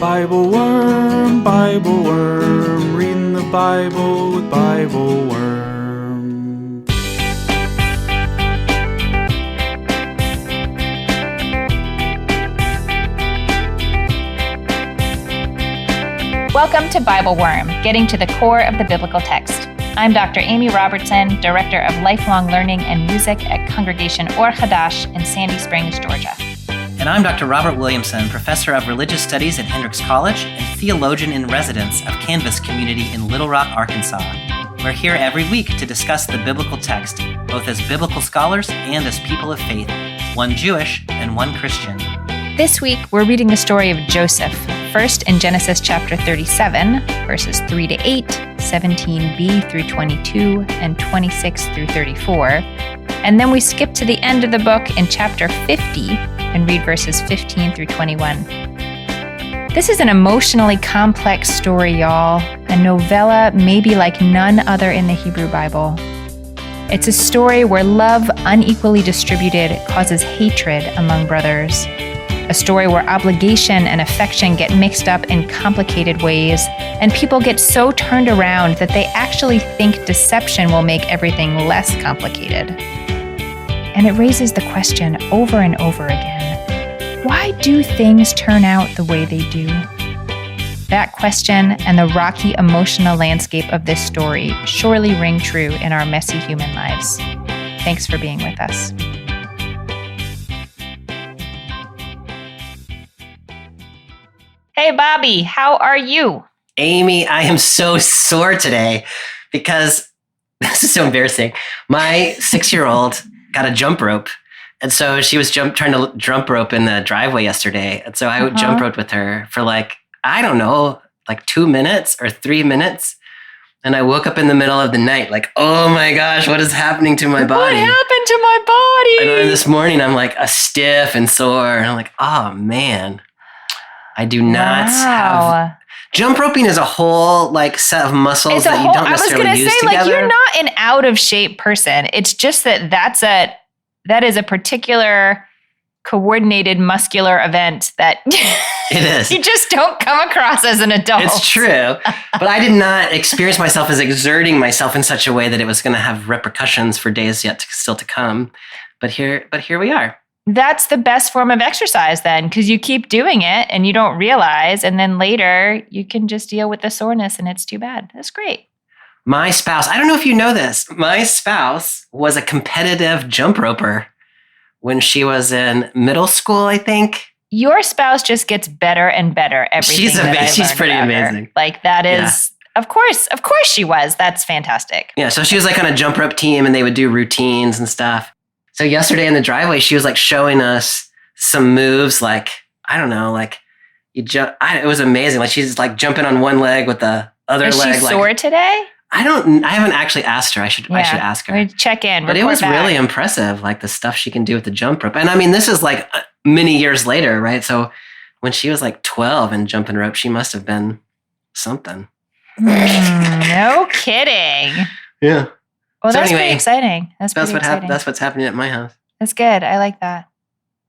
Bible Worm, reading the Bible with Bible Worm. Welcome to Bible Worm, getting to the core of the biblical text. I'm Dr. Amy Robertson, Director of Lifelong Learning and Music at Congregation Or Hadash in Sandy Springs, Georgia. And I'm Dr. Robert Williamson, Professor of Religious Studies at Hendrix College and Theologian in Residence of Canvas Community in Little Rock, Arkansas. We're here every week to discuss the biblical text, both as biblical scholars and as people of faith, one Jewish and one Christian. This week, we're reading the story of Joseph, first in Genesis chapter 37, verses 3 to 8, 17b through 22, and 26 through 34. And then we skip to the end of the book in chapter 50 and read verses 15 through 21. This is an emotionally complex story, y'all. A novella maybe like none other in the Hebrew Bible. It's a story where love unequally distributed causes hatred among brothers. A story where obligation and affection get mixed up in complicated ways, and people get so turned around that they actually think deception will make everything less complicated. And it raises the question over and over again, why do things turn out the way they do? That question and the rocky emotional landscape of this story surely ring true in our messy human lives. Thanks for being with us. Hey, Bobby, how are you? Amy, I am so sore today because this is so embarrassing. My 6-year-old got a jump rope. And so she was trying to jump rope in the driveway yesterday. And so I would jump rope with her for like 2 minutes or 3 minutes. And I woke up in the middle of the night like, oh my gosh, what is happening to my body? What happened to my body? And then this morning I'm like stiff and sore. And I'm like, oh man, I do not have... Jump roping is a whole set of muscles that you don't necessarily use together. Like, you're not an out of shape person. It's just that is a particular coordinated muscular event that it is. You just don't come across as an adult. It's true. But I did not experience myself as exerting myself in such a way that it was going to have repercussions for days still to come. But here we are. That's the best form of exercise then, because you keep doing it and you don't realize, and then later you can just deal with the soreness and it's too bad. That's great. My spouse, I don't know if you know this, my spouse was a competitive jump roper when she was in middle school, I think. Your spouse just gets better and better every She's amazing. She's pretty amazing. That is, Of course she was. That's fantastic. Yeah, so she was on a jump rope team and they would do routines and stuff. So yesterday in the driveway, she was showing us some moves it was amazing. She's jumping on one leg with the other leg. Is she sore today? I haven't actually asked her. I should ask her. We check in. But it was really impressive, the stuff she can do with the jump rope. And I mean, this is many years later, right? So when she was 12 and jumping rope, she must have been something. No kidding. Yeah. Well, that's pretty exciting. That's what's happening at my house. That's good. I like that.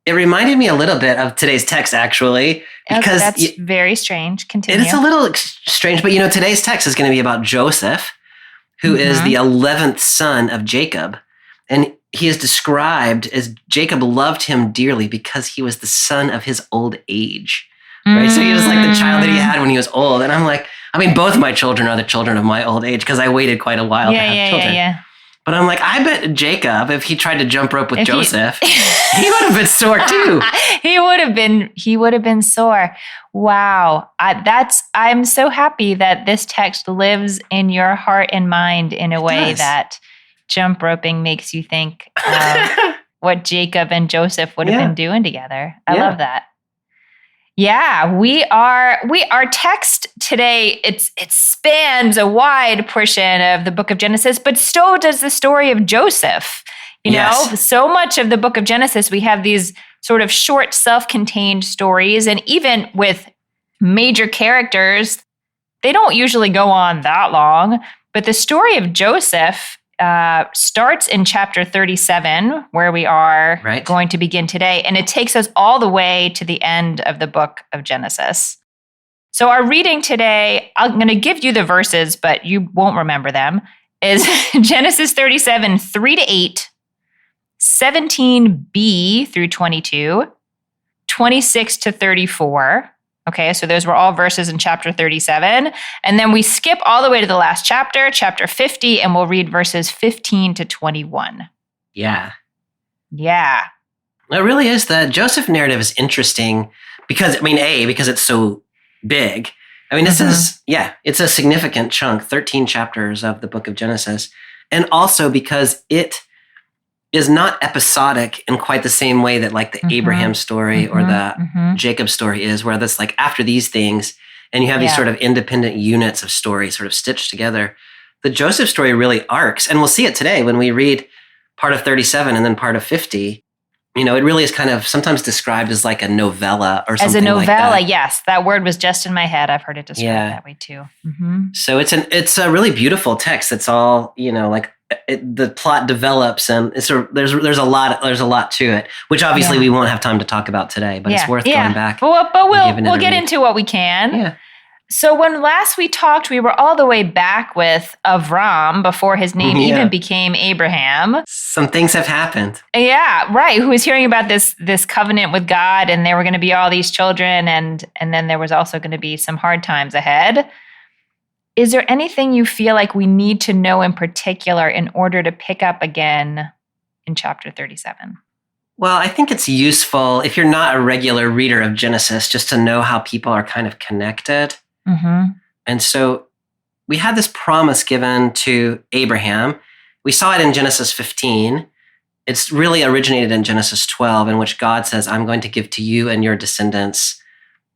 It reminded me a little bit of today's text, actually. Because that's very strange. Continue. It's a little strange, but today's text is going to be about Joseph, who is the 11th son of Jacob. And he is described as Jacob loved him dearly because he was the son of his old age. Right? So he was the child that he had when he was old. And I'm both my children are the children of my old age because I waited quite a while to have children. Yeah. But I bet Jacob, if he tried to jump rope with Joseph, he would have been sore too. He would have been sore. Wow. I'm so happy that this text lives in your heart and mind in a way that jump roping makes you think of what Jacob and Joseph would have been doing together. I love that. Yeah, our text today, it spans a wide portion of the book of Genesis, but so does the story of Joseph. You know, so much of the book of Genesis, we have these sort of short, self-contained stories, and even with major characters, they don't usually go on that long. But the story of Joseph starts in chapter 37, where we are going to begin today. And it takes us all the way to the end of the book of Genesis. So our reading today, I'm going to give you the verses, but you won't remember them, is Genesis 37, 3-8, 17b through 22, 26 to 34. Okay, so those were all verses in chapter 37. And then we skip all the way to the last chapter, chapter 50, and we'll read verses 15 to 21. Yeah. Yeah. It really is. The Joseph narrative is interesting because, because it's so big. This is, it's a significant chunk, 13 chapters of the book of Genesis. And also because it is not episodic in quite the same way that like the Abraham story or the Jacob story is, where that's like after these things, and you have these sort of independent units of story sort of stitched together. The Joseph story really arcs, and we'll see it today when we read part of 37 and then part of 50. It really is kind of sometimes described as like a novella or something. As a novella, like that. Yes. That word was just in my head. I've heard it described that way too. So it's a really beautiful text. It's all, the plot develops, and there's a lot to it, which obviously we won't have time to talk about today, but it's worth going back. But we'll get into what we can. Yeah. So when last we talked, we were all the way back with Avram before his name even became Abraham. Some things have happened. Yeah, right. Who was hearing about this covenant with God, and there were going to be all these children, and then there was also going to be some hard times ahead. Is there anything you feel like we need to know in particular in order to pick up again in chapter 37? Well, I think it's useful, if you're not a regular reader of Genesis, just to know how people are kind of connected. And so we had this promise given to Abraham. We saw it in Genesis 15. It's really originated in Genesis 12, in which God says, I'm going to give to you and your descendants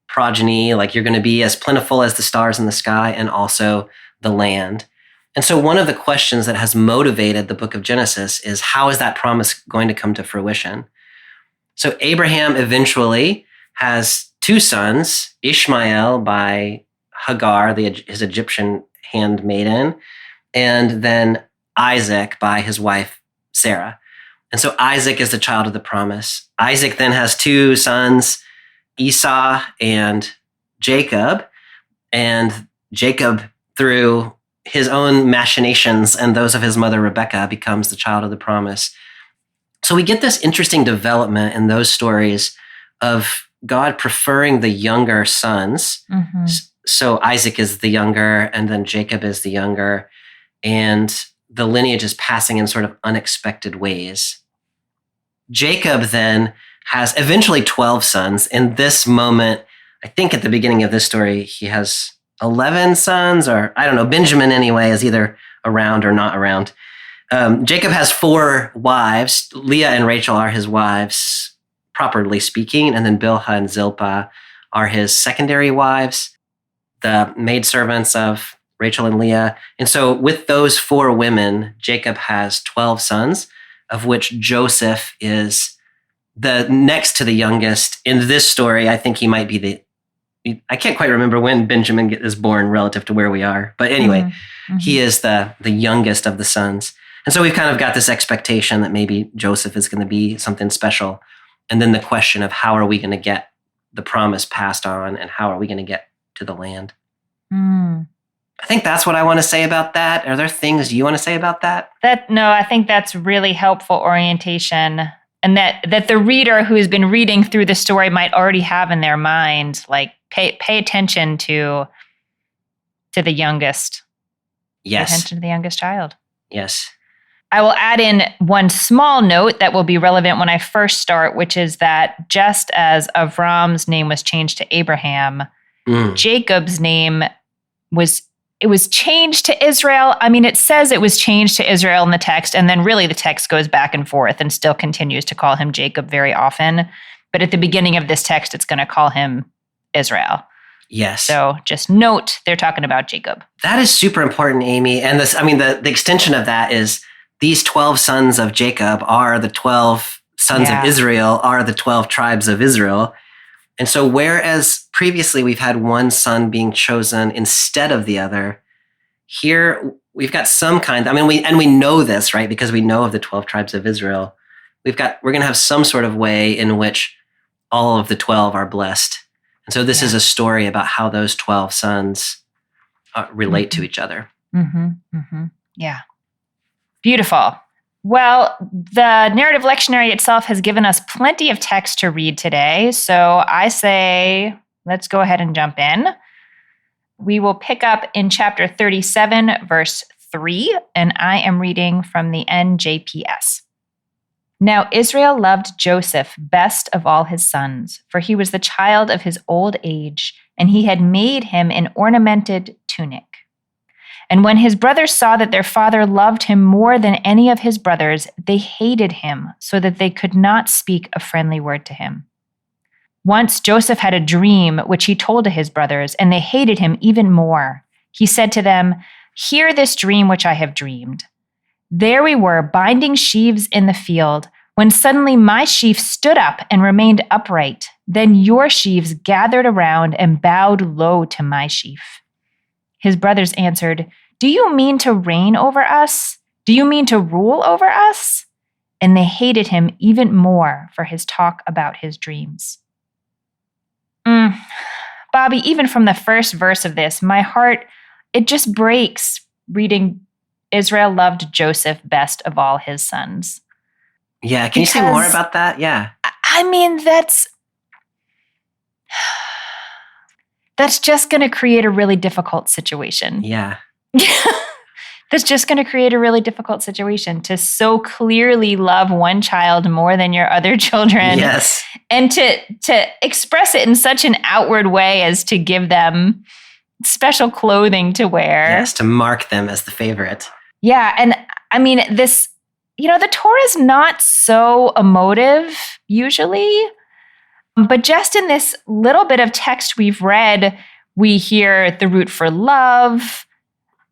progeny, like you're going to be as plentiful as the stars in the sky and also the land. And so one of the questions that has motivated the book of Genesis is, how is that promise going to come to fruition? So Abraham eventually has two sons, Ishmael by Hagar, his Egyptian handmaiden, and then Isaac by his wife, Sarah. And so Isaac is the child of the promise. Isaac then has two sons, Esau and Jacob. And Jacob, through his own machinations and those of his mother, Rebekah, becomes the child of the promise. So we get this interesting development in those stories of God preferring the younger sons. So Isaac is the younger, and then Jacob is the younger, and the lineage is passing in sort of unexpected ways. Jacob then has eventually 12 sons. In this moment, I think at the beginning of this story, he has 11 sons, or I don't know, Benjamin anyway is either around or not around. Jacob has 4 wives. Leah and Rachel are his wives, properly speaking, and then Bilhah and Zilpah are his secondary wives, the maidservants of Rachel and Leah. And so with those 4 women, Jacob has 12 sons, of which Joseph is the next to the youngest. In this story, I think he might be I can't quite remember when Benjamin is born relative to where we are. But anyway, he is the youngest of the sons. And so we've kind of got this expectation that maybe Joseph is going to be something special. And then the question of, how are we going to get the promise passed on, and how are we going to get to the land? I think that's what I want to say about that. Are there things you want to say about that? No, I think that's really helpful orientation. And that the reader who has been reading through the story might already have in their mind, like pay attention to the youngest. Yes. Pay attention to the youngest child. Yes. I will add in one small note that will be relevant when I first start, which is that just as Avram's name was changed to Abraham, Jacob's name was changed to Israel. I mean, it says it was changed to Israel in the text, and then really the text goes back and forth and still continues to call him Jacob very often. But at the beginning of this text, it's going to call him Israel. Yes. So just note, they're talking about Jacob. That is super important, Amy. And the extension of that is these 12 sons of Jacob are the 12 sons of Israel, are the 12 tribes of Israel. And so whereas previously we've had one son being chosen instead of the other, here we've got some kind, we know this, right? Because we know of the 12 tribes of Israel. We're going to have some sort of way in which all of the 12 are blessed. So this is a story about how those 12 sons relate to each other. Yeah. Beautiful. Well, the narrative lectionary itself has given us plenty of text to read today. So I say, let's go ahead and jump in. We will pick up in chapter 37, verse 3, and I am reading from the NJPS. Now Israel loved Joseph best of all his sons, for he was the child of his old age, and he had made him an ornamented tunic. And when his brothers saw that their father loved him more than any of his brothers, they hated him so that they could not speak a friendly word to him. Once Joseph had a dream, which he told to his brothers, and they hated him even more. He said to them, "Hear this dream which I have dreamed. There we were, binding sheaves in the field, when suddenly my sheaf stood up and remained upright. Then your sheaves gathered around and bowed low to my sheaf." His brothers answered, "Do you mean to reign over us? Do you mean to rule over us?" And they hated him even more for his talk about his dreams. Bobby, even from the first verse of this, my heart, it just breaks reading Israel loved Joseph best of all his sons. Yeah, can you say more about that? Yeah. I mean, that's just going to create a really difficult situation. Yeah. That's just going to create a really difficult situation to so clearly love one child more than your other children. Yes. And to express it in such an outward way as to give them special clothing to wear. Yes, to mark them as the favorite. Yeah. And I mean, this, the Torah is not so emotive usually, but just in this little bit of text we've read, we hear the root for love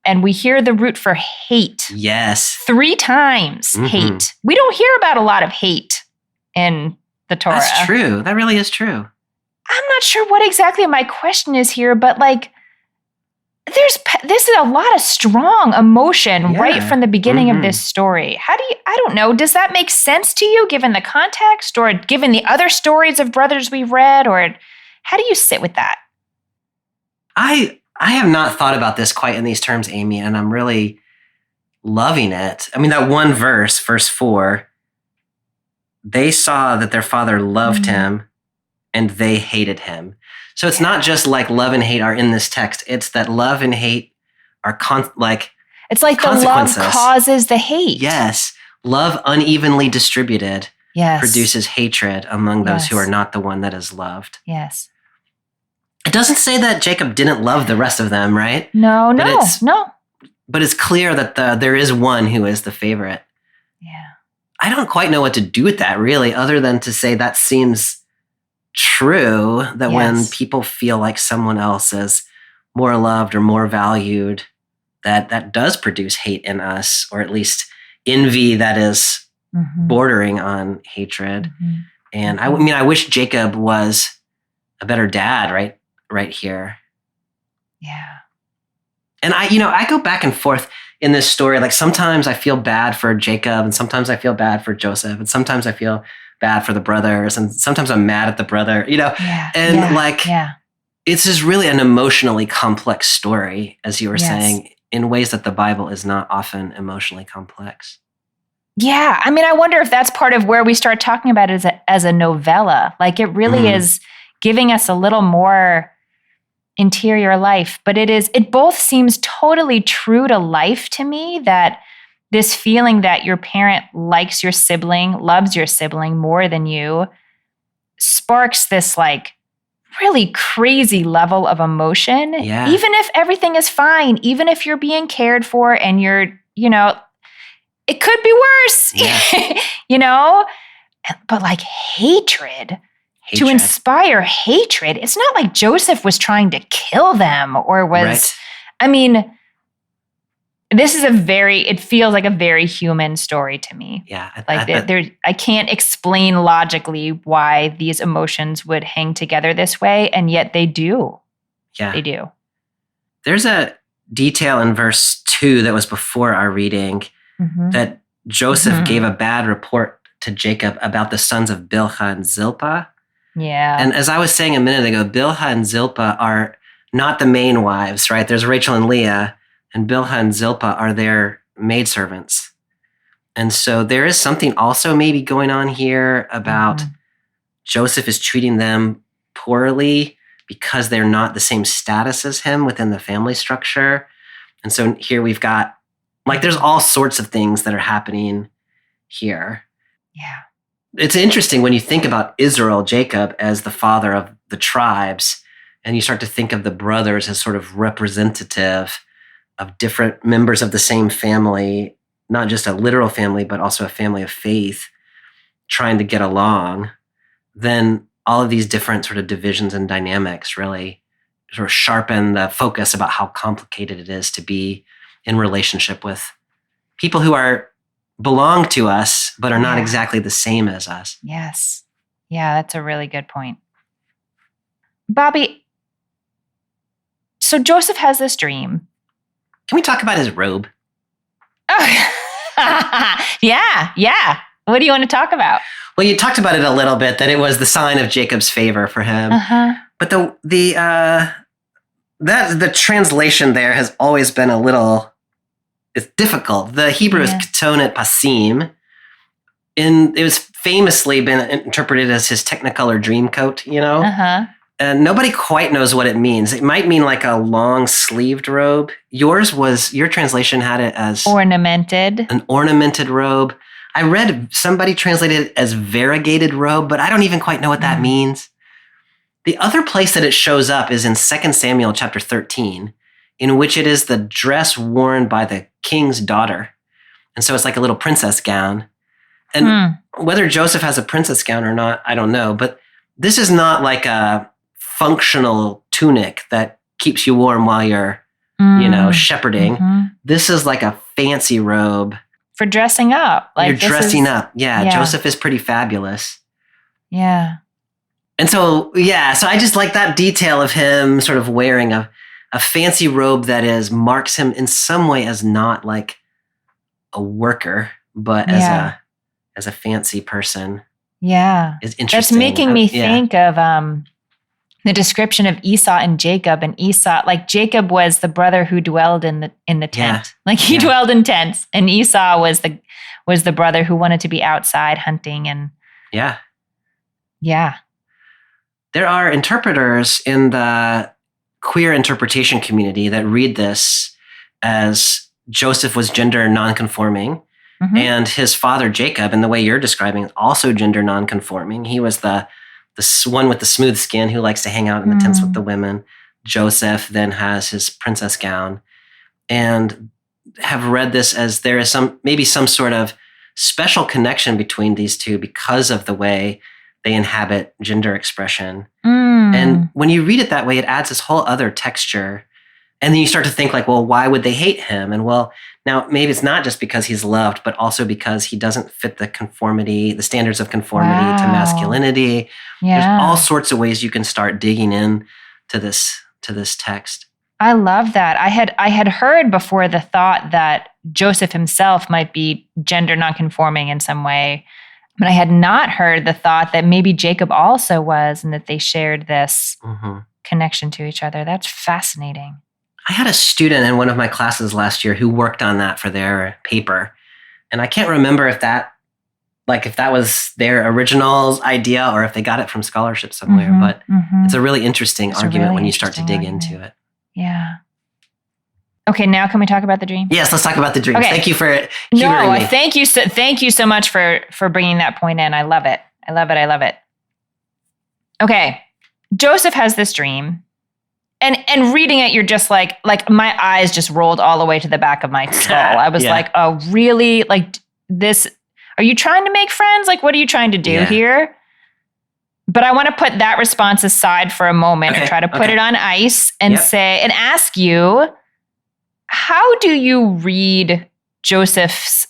and we hear the root for hate. Yes. 3 times hate. We don't hear about a lot of hate in the Torah. That's true. That really is true. I'm not sure what exactly my question is here, but this is a lot of strong emotion right from the beginning of this story. I don't know, does that make sense to you given the context or given the other stories of brothers we've read, or how do you sit with that? I have not thought about this quite in these terms, Amy, and I'm really loving it. I mean, that one verse, verse 4, they saw that their father loved him and they hated him. So it's not just like love and hate are in this text. It's that love and hate are it's like the love causes the hate. Yes. Love unevenly distributed produces hatred among those who are not the one that is loved. Yes. It doesn't say that Jacob didn't love the rest of them, right? No. But it's clear that there is one who is the favorite. Yeah. I don't quite know what to do with that, really, other than to say that seems true, that when people feel like someone else is more loved or more valued, that does produce hate in us, or at least envy that is bordering on hatred. And I mean, I wish Jacob was a better dad right here. Yeah. And I go back and forth in this story. Like sometimes I feel bad for Jacob and sometimes I feel bad for Joseph and sometimes I feel bad for the brothers and sometimes I'm mad at the brother, it's just really an emotionally complex story, as you were saying, in ways that the Bible is not often emotionally complex. Yeah. I mean, I wonder if that's part of where we start talking about it as a novella. Like it really is giving us a little more interior life, but it both seems totally true to life to me, that this feeling that your parent likes your sibling, loves your sibling more than you, sparks this really crazy level of emotion. Yeah. Even if everything is fine, even if you're being cared for and you're, it could be worse, but hatred. To inspire hatred. It's not like Joseph was trying to kill them or was, I mean, this is it feels like a very human story to me. Yeah. I can't explain logically why these emotions would hang together this way, and yet they do. Yeah. They do. There's a detail in verse 2 that was before our reading that Joseph gave a bad report to Jacob about the sons of Bilhah and Zilpah. Yeah. And as I was saying a minute ago, Bilhah and Zilpah are not the main wives, right? There's Rachel and Leah, and Bilhah and Zilpah are their maidservants. And so there is something also maybe going on here about Joseph is treating them poorly because they're not the same status as him within the family structure. And so here we've got, like, there's all sorts of things that are happening here. Yeah. It's interesting when you think about Israel, Jacob, as the father of the tribes, and you start to think of the brothers as sort of representative of different members of the same family, not just a literal family, but also a family of faith trying to get along, then all of these different sort of divisions and dynamics really sort of sharpen the focus about how complicated it is to be in relationship with people who belong to us, but are not exactly the same as us. Yes. Yeah, that's a really good point. Bobby, so Joseph has this dream. Can we talk about his robe? Oh, yeah. What do you want to talk about? Well, you talked about it a little bit, that it was the sign of Jacob's favor for him. But the translation there has always been it's difficult. The Hebrew is ketonet pasim. It was famously been interpreted as his technicolor dream coat, and nobody quite knows what it means. It might mean like a long sleeved robe. Your translation had it as ornamented, an ornamented robe. I read somebody translated it as variegated robe, but I don't even quite know what that means. The other place that it shows up is in 2 Samuel chapter 13, in which it is the dress worn by the king's daughter. And so it's like a little princess gown. And whether Joseph has a princess gown or not, I don't know. But this is not like a functional tunic that keeps you warm while you're, shepherding. This is like a fancy robe. For dressing up. You're dressing up. Yeah, Joseph is pretty fabulous. Yeah. And so I just like that detail of him sort of wearing a fancy robe that marks him in some way as not like a worker, but as a fancy person. Yeah. Is interesting. That's making me think of the description of Esau and Jacob. And Esau, like Jacob was the brother who dwelled in the tent. Yeah. Like he dwelled in tents. And Esau was the brother who wanted to be outside hunting and Yeah. There are interpreters in the queer interpretation community that read this as Joseph was gender nonconforming, and his father Jacob, in the way you're describing, also gender nonconforming. He was the one with the smooth skin who likes to hang out in the tents with the women. Joseph then has his princess gown, and have read this as there is maybe some sort of special connection between these two because of the way they inhabit gender expression. And when you read it that way, it adds this whole other texture. And then you start to think like, well, why would they hate him? And well, now maybe it's not just because he's loved, but also because he doesn't fit the standards of conformity to masculinity. Yeah. There's all sorts of ways you can start digging in to this text. I love that. I had heard before the thought that Joseph himself might be gender nonconforming in some way, but I had not heard the thought that maybe Jacob also was, and that they shared this connection to each other. That's fascinating. I had a student in one of my classes last year who worked on that for their paper. And I can't remember if that was their original idea or if they got it from scholarship somewhere, but it's a really interesting argument when you start to dig into it. Yeah. Okay, now can we talk about the dream? Yes, let's talk about the dream. Okay. Thank you for humoring me. Thank you so much for bringing that point in. I love it. Okay, Joseph has this dream. And reading it, you're just like my eyes just rolled all the way to the back of my skull. I was like, oh, really? Like this, are you trying to make friends? Like, what are you trying to do here? But I want to put that response aside for a moment and try to put it on ice and and ask you, how do you read Joseph's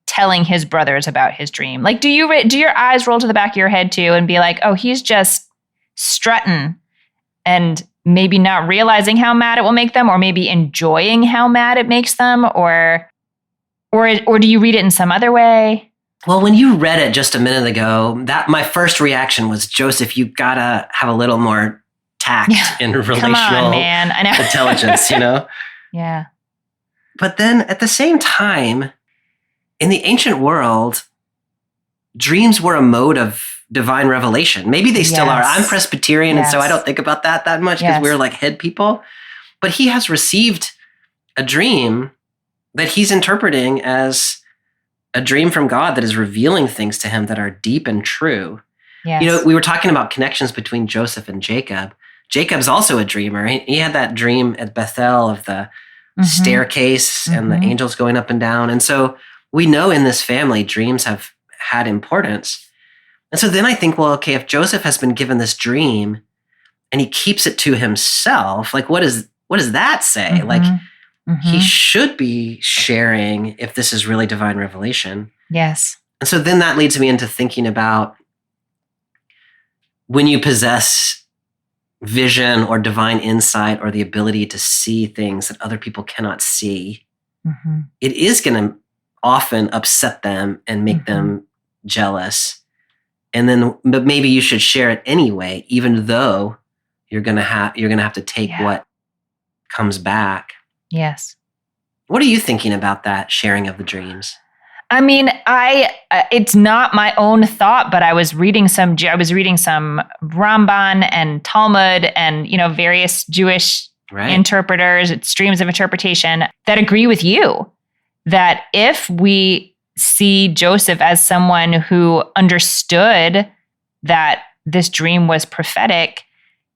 telling his brothers about his dream? Like, do your eyes roll to the back of your head too and be like, oh, he's just strutting and maybe not realizing how mad it will make them, or maybe enjoying how mad it makes them, or do you read it in some other way? Well, when you read it just a minute ago, that my first reaction was, Joseph, you gotta have a little more tact in relational Come on, man. I know. intelligence, Yeah. But then at the same time, in the ancient world, dreams were a mode of divine revelation. Maybe they still are. I'm Presbyterian, and so I don't think about that much because we're like head people. But he has received a dream that he's interpreting as a dream from God that is revealing things to him that are deep and true. Yes. We were talking about connections between Joseph and Jacob. Jacob's also a dreamer. He had that dream at Bethel of the staircase and the angels going up and down. And so we know in this family, dreams have had importance. And so then I think, well, okay, if Joseph has been given this dream and he keeps it to himself, like what does that say? Like he should be sharing if this is really divine revelation. Yes. And so then that leads me into thinking about when you possess vision or divine insight or the ability to see things that other people cannot see, it is going to often upset them and make them jealous. And then, but maybe you should share it anyway, even though you're going to have to take what comes back. Yes. What are you thinking about that sharing of the dreams? I mean, it's not my own thought, but I was reading some Ramban and Talmud and, various Jewish interpreters, streams of interpretation that agree with you that if we see Joseph as someone who understood that this dream was prophetic,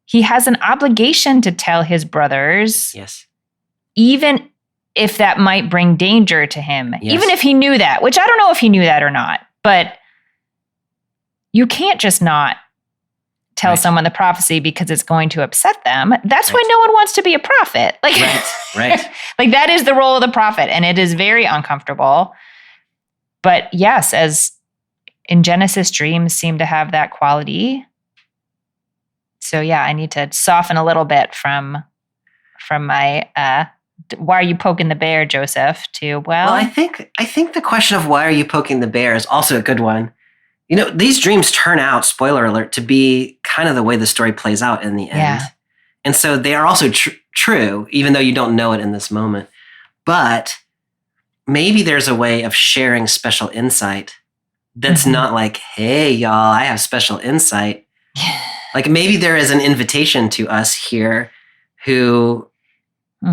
he has an obligation to tell his brothers, even if that might bring danger to him, even if he knew that, which I don't know if he knew that or not, but you can't just not tell someone the prophecy because it's going to upset them. That's why no one wants to be a prophet. Like, like that is the role of the prophet, and it is very uncomfortable. But yes, as in Genesis, dreams seem to have that quality. So yeah, I need to soften a little bit from my why are you poking the bear, Joseph, to well, I think the question of why are you poking the bear is also a good one. These dreams turn out, spoiler alert, to be kind of the way the story plays out in the end. And so they are also true, even though you don't know it in this moment. But maybe there's a way of sharing special insight that's not like, hey, y'all, I have special insight. Like maybe there is an invitation to us here who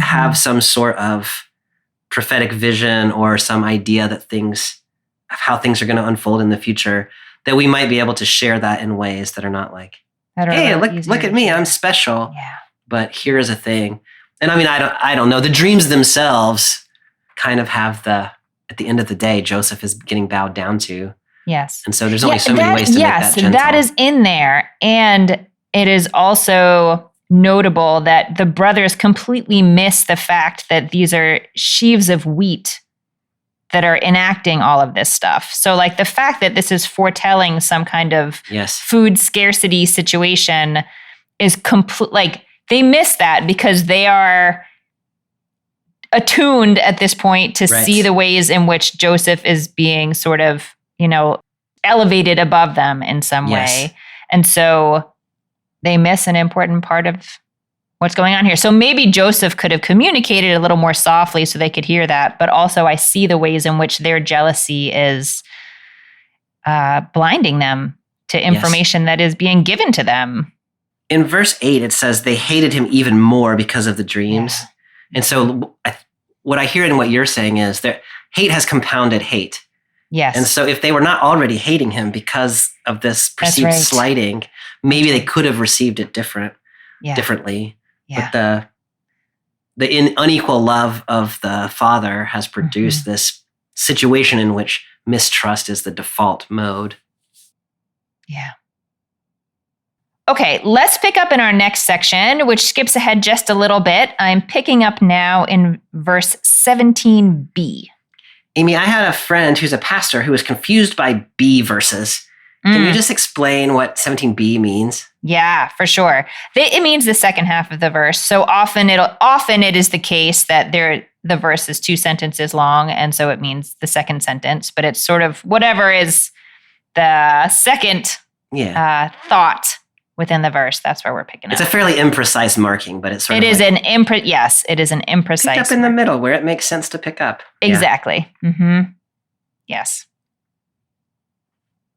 have some sort of prophetic vision or some idea that how things are going to unfold in the future, that we might be able to share that in ways that are not like, hey, look at me, I'm special. But here is a thing. And I mean, I don't know. The dreams themselves kind of have at the end of the day, Joseph is getting bowed down to. Yes. And so there's only so many ways to make that gentle. That is in there. And it is also notable that the brothers completely miss the fact that these are sheaves of wheat that are enacting all of this stuff. So like the fact that this is foretelling some kind of food scarcity situation is complete. Like they miss that because they are attuned at this point to see the ways in which Joseph is being sort of, elevated above them in some way. And so they miss an important part of what's going on here. So maybe Joseph could have communicated a little more softly so they could hear that. But also I see the ways in which their jealousy is blinding them to information that is being given to them. In verse 8, it says they hated him even more because of the dreams. And so what I hear in what you're saying is that hate has compounded hate. Yes. And so if they were not already hating him because of this perceived slighting, maybe they could have received it differently. But the unequal love of the father has produced this situation in which mistrust is the default mode. Yeah. Okay, let's pick up in our next section, which skips ahead just a little bit. I'm picking up now in verse 17b. Amy, I had a friend who's a pastor who was confused by B verses. Can you just explain what 17b means? Yeah, for sure. It means the second half of the verse. So often it is the case that the verse is 2 sentences long, and so it means the second sentence. But it's sort of whatever is the second thought within the verse. That's where we're picking up. It's a fairly imprecise marking, but it's sort it of is an imprecise. Pick up in the middle where it makes sense to pick up. Exactly. Yeah. Mm-hmm. Yes.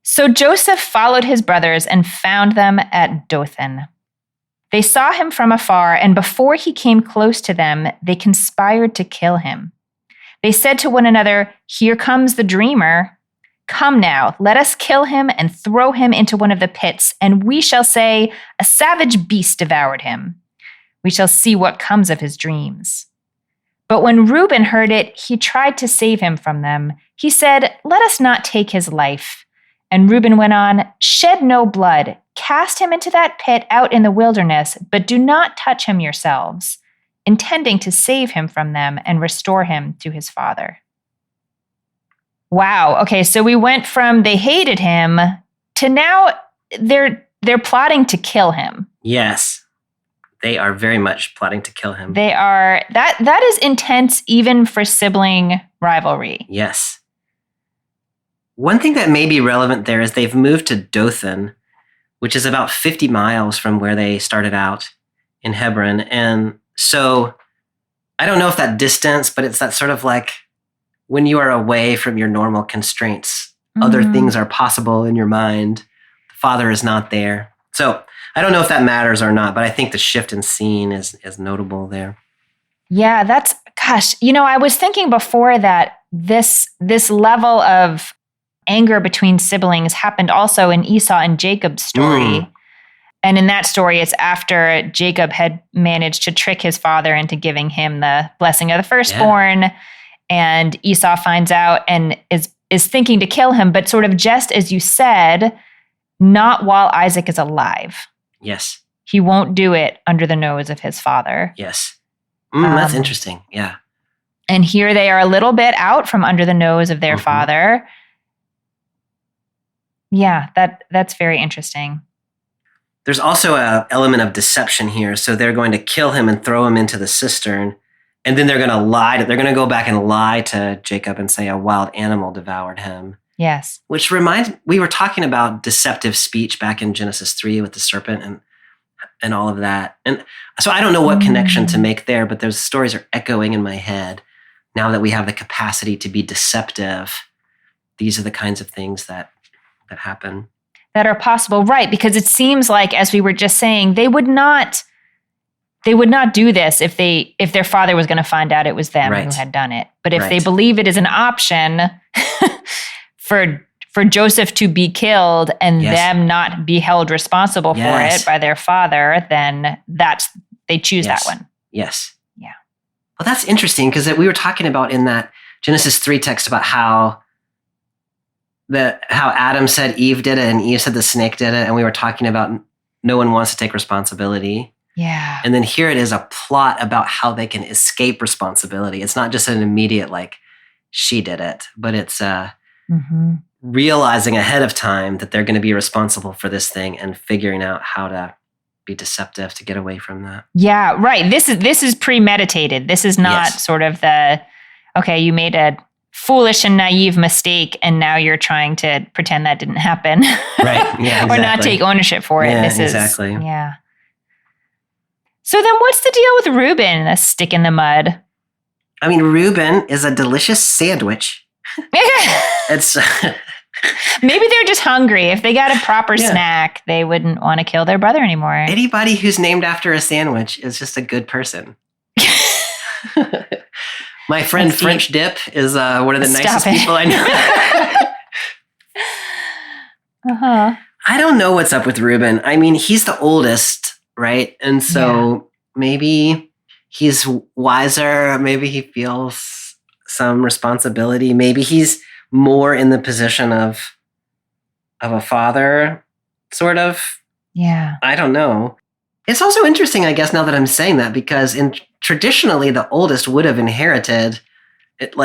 So Joseph followed his brothers and found them at Dothan. They saw him from afar, and before he came close to them, they conspired to kill him. They said to one another, "Here comes the dreamer. Come now, let us kill him and throw him into one of the pits, and we shall say, 'A savage beast devoured him.' We shall see what comes of his dreams." But when Reuben heard it, he tried to save him from them. He said, "Let us not take his life." And Reuben went on, "Shed no blood. Cast him into that pit out in the wilderness, but do not touch him yourselves," intending to save him from them and restore him to his father. Wow. Okay, so we went from they hated him to now they're plotting to kill him. Yes. They are very much plotting to kill him. They are. That is intense even for sibling rivalry. Yes. One thing that may be relevant there is they've moved to Dothan, which is about 50 miles from where they started out in Hebron. And so I don't know if that distance, but it's that sort of like when you are away from your normal constraints, other things are possible in your mind. The father is not there. So I don't know if that matters or not, but I think the shift in scene is notable there. Yeah, I was thinking before that this level of anger between siblings happened also in Esau and Jacob's story. And in that story, it's after Jacob had managed to trick his father into giving him the blessing of the firstborn. Yeah. And Esau finds out and is thinking to kill him, but sort of just as you said, not while Isaac is alive. Yes. He won't do it under the nose of his father. Yes. That's interesting. Yeah. And here they are a little bit out from under the nose of their father. Yeah, that's very interesting. There's also an element of deception here. So they're going to kill him and throw him into the cistern. And then they're going to lie. They're going to go back and lie to Jacob and say a wild animal devoured him. Yes. Which we were talking about deceptive speech back in Genesis 3 with the serpent and all of that. And so I don't know what connection to make there, but those stories are echoing in my head. Now that we have the capacity to be deceptive, these are the kinds of things that happen. That are possible, right? Because it seems like, as we were just saying, they would not do this if their father was going to find out it was them who had done it. But if they believe it is an option for Joseph to be killed and them not be held responsible for it by their father, then they choose that one. Yes. Yeah. Well, that's interesting because we were talking about in that Genesis 3 text about how Adam said Eve did it and Eve said the snake did it. And we were talking about no one wants to take responsibility. Yeah. And then here it is a plot about how they can escape responsibility. It's not just an immediate, like, she did it, but it's realizing ahead of time that they're going to be responsible for this thing and figuring out how to be deceptive to get away from that. Yeah, right. This is premeditated. This is not sort of you made a foolish and naive mistake, and now you're trying to pretend that didn't happen. Right. Yeah. Exactly. Or not take ownership for it. Yeah, This exactly. is yeah. So then what's the deal with Reuben, a stick in the mud? I mean, Reuben is a delicious sandwich. It's maybe they're just hungry. If they got a proper snack, they wouldn't want to kill their brother anymore. Anybody who's named after a sandwich is just a good person. My friend French Dip is one of the nicest people I know. I don't know what's up with Reuben. I mean, he's the oldest, right? And so maybe he's wiser. Maybe he feels some responsibility. Maybe he's more in the position of a father, sort of. Yeah. I don't know. It's also interesting, I guess, now that I'm saying that, because traditionally the oldest would have inherited it,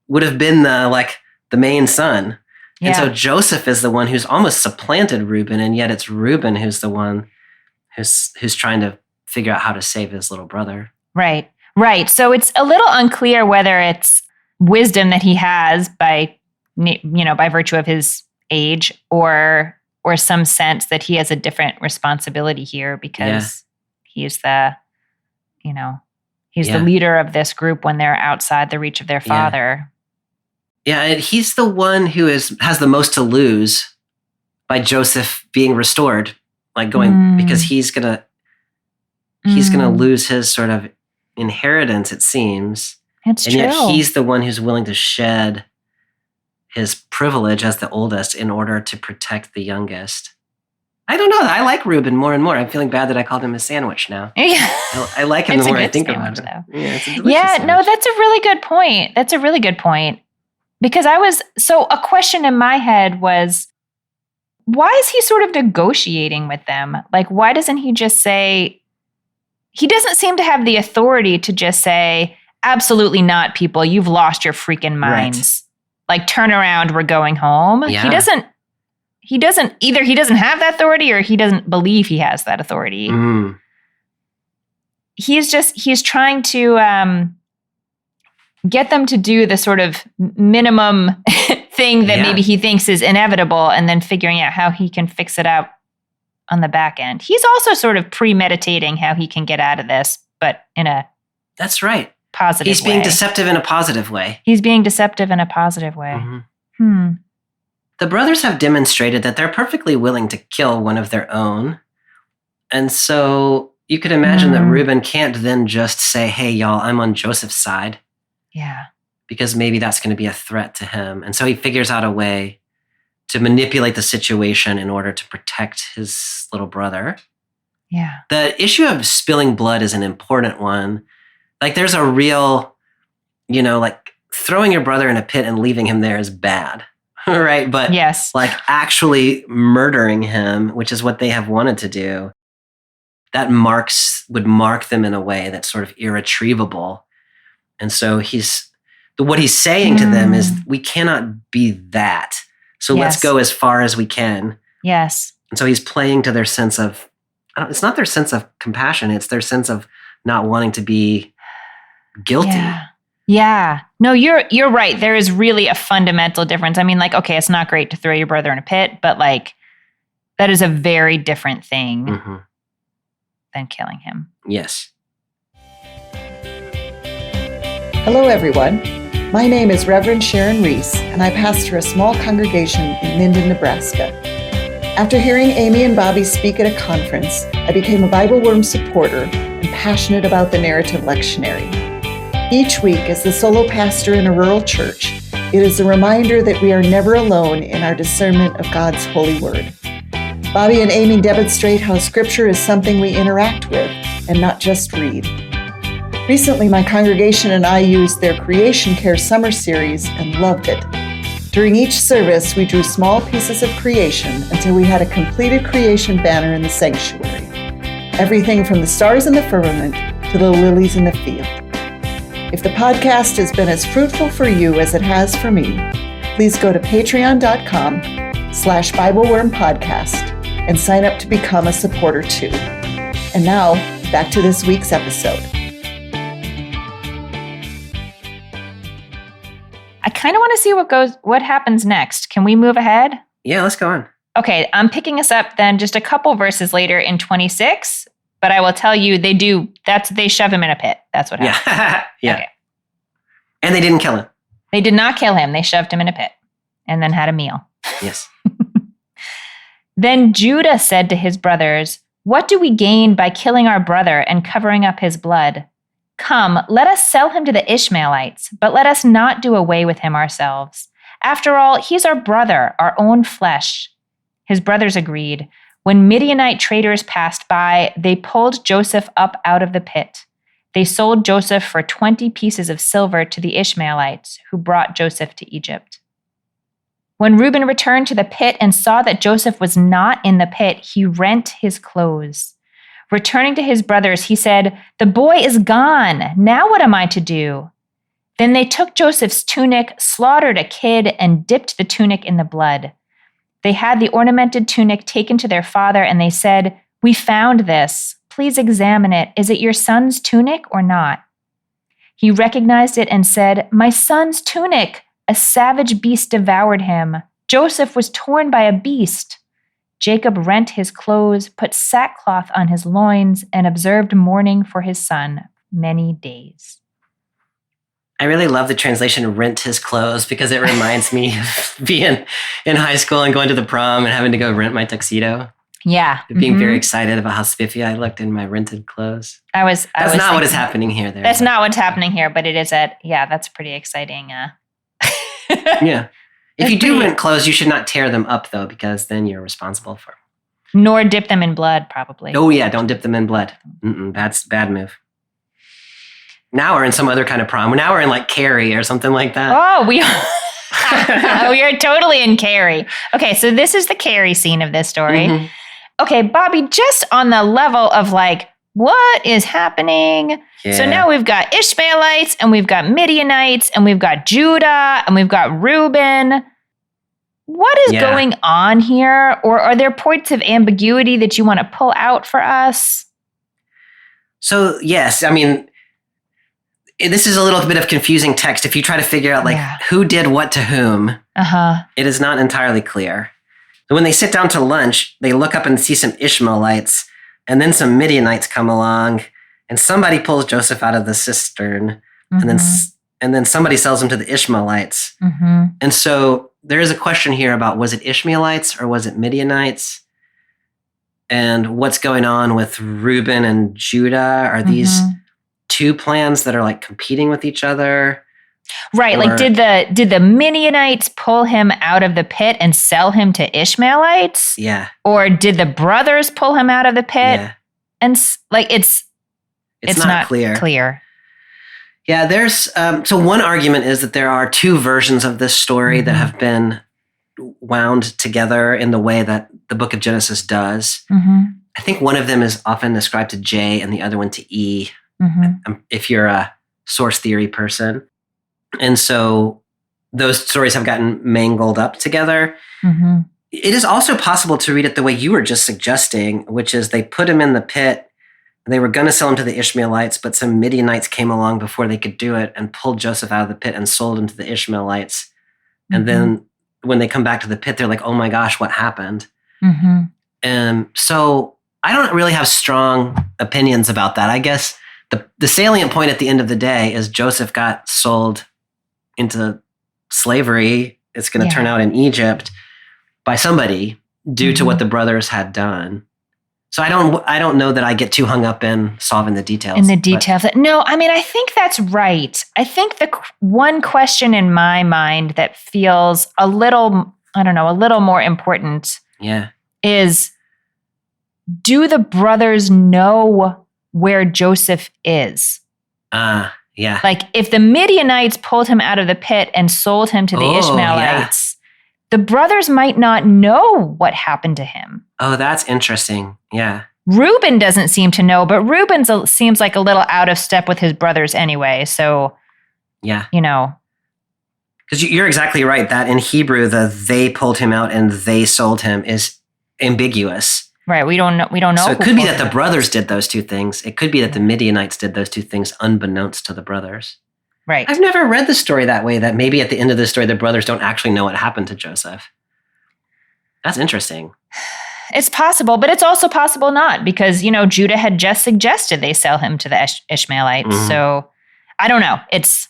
would have been the main son. Yeah. And so Joseph is the one who's almost supplanted Reuben, and yet it's Reuben who's the one who's trying to figure out how to save his little brother. Right. So it's a little unclear whether it's wisdom that he has by virtue of his age, or some sense that he has a different responsibility here because he's the leader of this group when they're outside the reach of their father. Yeah, and he's the one who has the most to lose by Joseph being restored, because he's gonna lose his sort of inheritance, it seems. It's and true. Yet he's the one who's willing to shed his privilege as the oldest in order to protect the youngest. I don't know. I like Reuben more and more. I'm feeling bad that I called him a sandwich now. Yeah. I like him the more I think about it. Yeah, it's a delicious sandwich. That's a really good point. Because a question in my head was, why is he sort of negotiating with them? Like, why doesn't he just say, he doesn't seem to have the authority to just say, absolutely not, people, you've lost your freaking minds. Right. Like, turn around, we're going home. Yeah. He doesn't have that authority, or he doesn't believe he has that authority. Mm. He's trying to get them to do the sort of minimum thing that maybe he thinks is inevitable, and then figuring out how he can fix it out on the back end. He's also sort of premeditating how he can get out of this, but in a That's right. positive way. He's being deceptive in a positive way. Mm-hmm. The brothers have demonstrated that they're perfectly willing to kill one of their own. And so you could imagine that Reuben can't then just say, hey, y'all, I'm on Joseph's side. Yeah. Because maybe that's going to be a threat to him. And so he figures out a way to manipulate the situation in order to protect his little brother. Yeah. The issue of spilling blood is an important one. Like, there's a real, throwing your brother in a pit and leaving him there is bad. Right? But actually murdering him, which is what they have wanted to do, that would mark them in a way that's sort of irretrievable. And so what he's saying to them is, we cannot be that. So let's go as far as we can. Yes. And so he's playing to their sense of, it's not their sense of compassion, it's their sense of not wanting to be guilty. Yeah. No, you're right. There is really a fundamental difference. I mean, okay, it's not great to throw your brother in a pit, but that is a very different thing than killing him. Yes. Hello, everyone. My name is Reverend Sharon Reese, and I pastor a small congregation in Minden, Nebraska. After hearing Amy and Bobby speak at a conference, I became a Bible Worm supporter and passionate about the narrative lectionary. Each week, as the solo pastor in a rural church, it is a reminder that we are never alone in our discernment of God's holy word. Bobby and Amy demonstrate how Scripture is something we interact with and not just read. Recently, my congregation and I used their Creation Care Summer Series and loved it. During each service, we drew small pieces of creation until we had a completed creation banner in the sanctuary. Everything from the stars in the firmament to the lilies in the field. If the podcast has been as fruitful for you as it has for me, please go to patreon.com/BibleWormPodcast and sign up to become a supporter too. And now, back to this week's episode. I kind of want to see what happens next. Can we move ahead? Yeah, let's go on. Okay, I'm picking us up then just a couple verses later in 26. But I will tell you, they shove him in a pit. That's what happened. Yeah. Okay. And they didn't kill him. They did not kill him. They shoved him in a pit and then had a meal. Yes. Then Judah said to his brothers, "What do we gain by killing our brother and covering up his blood? Come, let us sell him to the Ishmaelites, but let us not do away with him ourselves. After all, he's our brother, our own flesh." His brothers agreed. When Midianite traders passed by, they pulled Joseph up out of the pit. They sold Joseph for 20 pieces of silver to the Ishmaelites, who brought Joseph to Egypt. When Reuben returned to the pit and saw that Joseph was not in the pit, he rent his clothes. Returning to his brothers, he said, "The boy is gone. Now what am I to do?" Then they took Joseph's tunic, slaughtered a kid, and dipped the tunic in the blood. They had the ornamented tunic taken to their father, and they said, "We found this. Please examine it. Is it your son's tunic or not?" He recognized it and said, "My son's tunic. A savage beast devoured him. Joseph was torn by a beast." Jacob rent his clothes, put sackcloth on his loins, and observed mourning for his son many days. I really love the translation "rent his clothes" because it reminds me of being in high school and going to the prom and having to go rent my tuxedo. Yeah. Being very excited about how spiffy I looked in my rented clothes. That's not what is happening here. That's not what's happening here, but it is that's pretty exciting. Yeah. If you do rent clothes, you should not tear them up, though, because then you're responsible for them. Nor dip them in blood, probably. Oh, yeah, don't dip them in blood. That's a bad move. Now we're in some other kind of prom. Now we're in like Carrie or something like that. Oh, we are totally in Carrie. Okay, so this is the Carrie scene of this story. Mm-hmm. Okay, Bobby, just on the level of like, what is happening? Yeah. So now we've got Ishmaelites and we've got Midianites and we've got Judah and we've got Reuben. What is going on here? Or are there points of ambiguity that you want to pull out for us? So, yes, I mean, this is a little bit of confusing text. If you try to figure out who did what to whom, it is not entirely clear. So when they sit down to lunch, they look up and see some Ishmaelites, and then some Midianites come along, and somebody pulls Joseph out of the cistern, and then somebody sells him to the Ishmaelites. Mm-hmm. And so there is a question here about, was it Ishmaelites or was it Midianites? And what's going on with Reuben and Judah? Are these two plans that are like competing with each other? Right. Like did the Midianites pull him out of the pit and sell him to Ishmaelites? Yeah. Or did the brothers pull him out of the pit? Yeah. And like it's not clear. Yeah, there's so one argument is that there are two versions of this story that have been wound together in the way that the book of Genesis does. Mm-hmm. I think one of them is often ascribed to J and the other one to E. If you're a source theory person. And so those stories have gotten mangled up together. Mm-hmm. It is also possible to read it the way you were just suggesting, which is they put him in the pit. They were going to sell him to the Ishmaelites, but some Midianites came along before they could do it and pulled Joseph out of the pit and sold him to the Ishmaelites. Mm-hmm. And then when they come back to the pit, they're like, oh my gosh, what happened? Mm-hmm. So I don't really have strong opinions about that. I guess the salient point at the end of the day is Joseph got sold into slavery. It's going to turn out in Egypt by somebody due to what the brothers had done. So I don't know that I get too hung up in solving the details. No, I mean, I think that's right. I think the one question in my mind that feels a little more important is, do the brothers know where Joseph is? Yeah. Like if the Midianites pulled him out of the pit and sold him to the Ishmaelites, the brothers might not know what happened to him. Oh, that's interesting. Yeah. Reuben doesn't seem to know, but Reuben seems like a little out of step with his brothers anyway. So, yeah. Because you're exactly right that in Hebrew, the they pulled him out and they sold him is ambiguous. Right. We don't know. So it could be that the brothers did those two things. It could be that the Midianites did those two things unbeknownst to the brothers. Right. I've never read the story that way, that maybe at the end of the story, the brothers don't actually know what happened to Joseph. That's interesting. It's possible, but it's also possible not, because, Judah had just suggested they sell him to the Ishmaelites. Mm-hmm. So I don't know. It's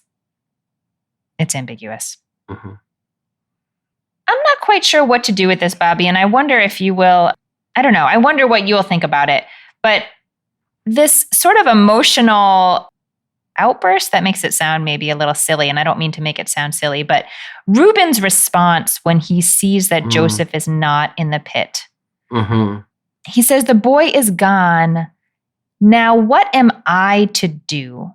ambiguous. Mm-hmm. I'm not quite sure what to do with this, Bobby, and I wonder if you will... I don't know. I wonder what you'll think about it. But this sort of emotional outburst, that makes it sound maybe a little silly, and I don't mean to make it sound silly, but Reuben's response when he sees that Joseph is not in the pit. Mm-hmm. He says, "The boy is gone. Now what am I to do?"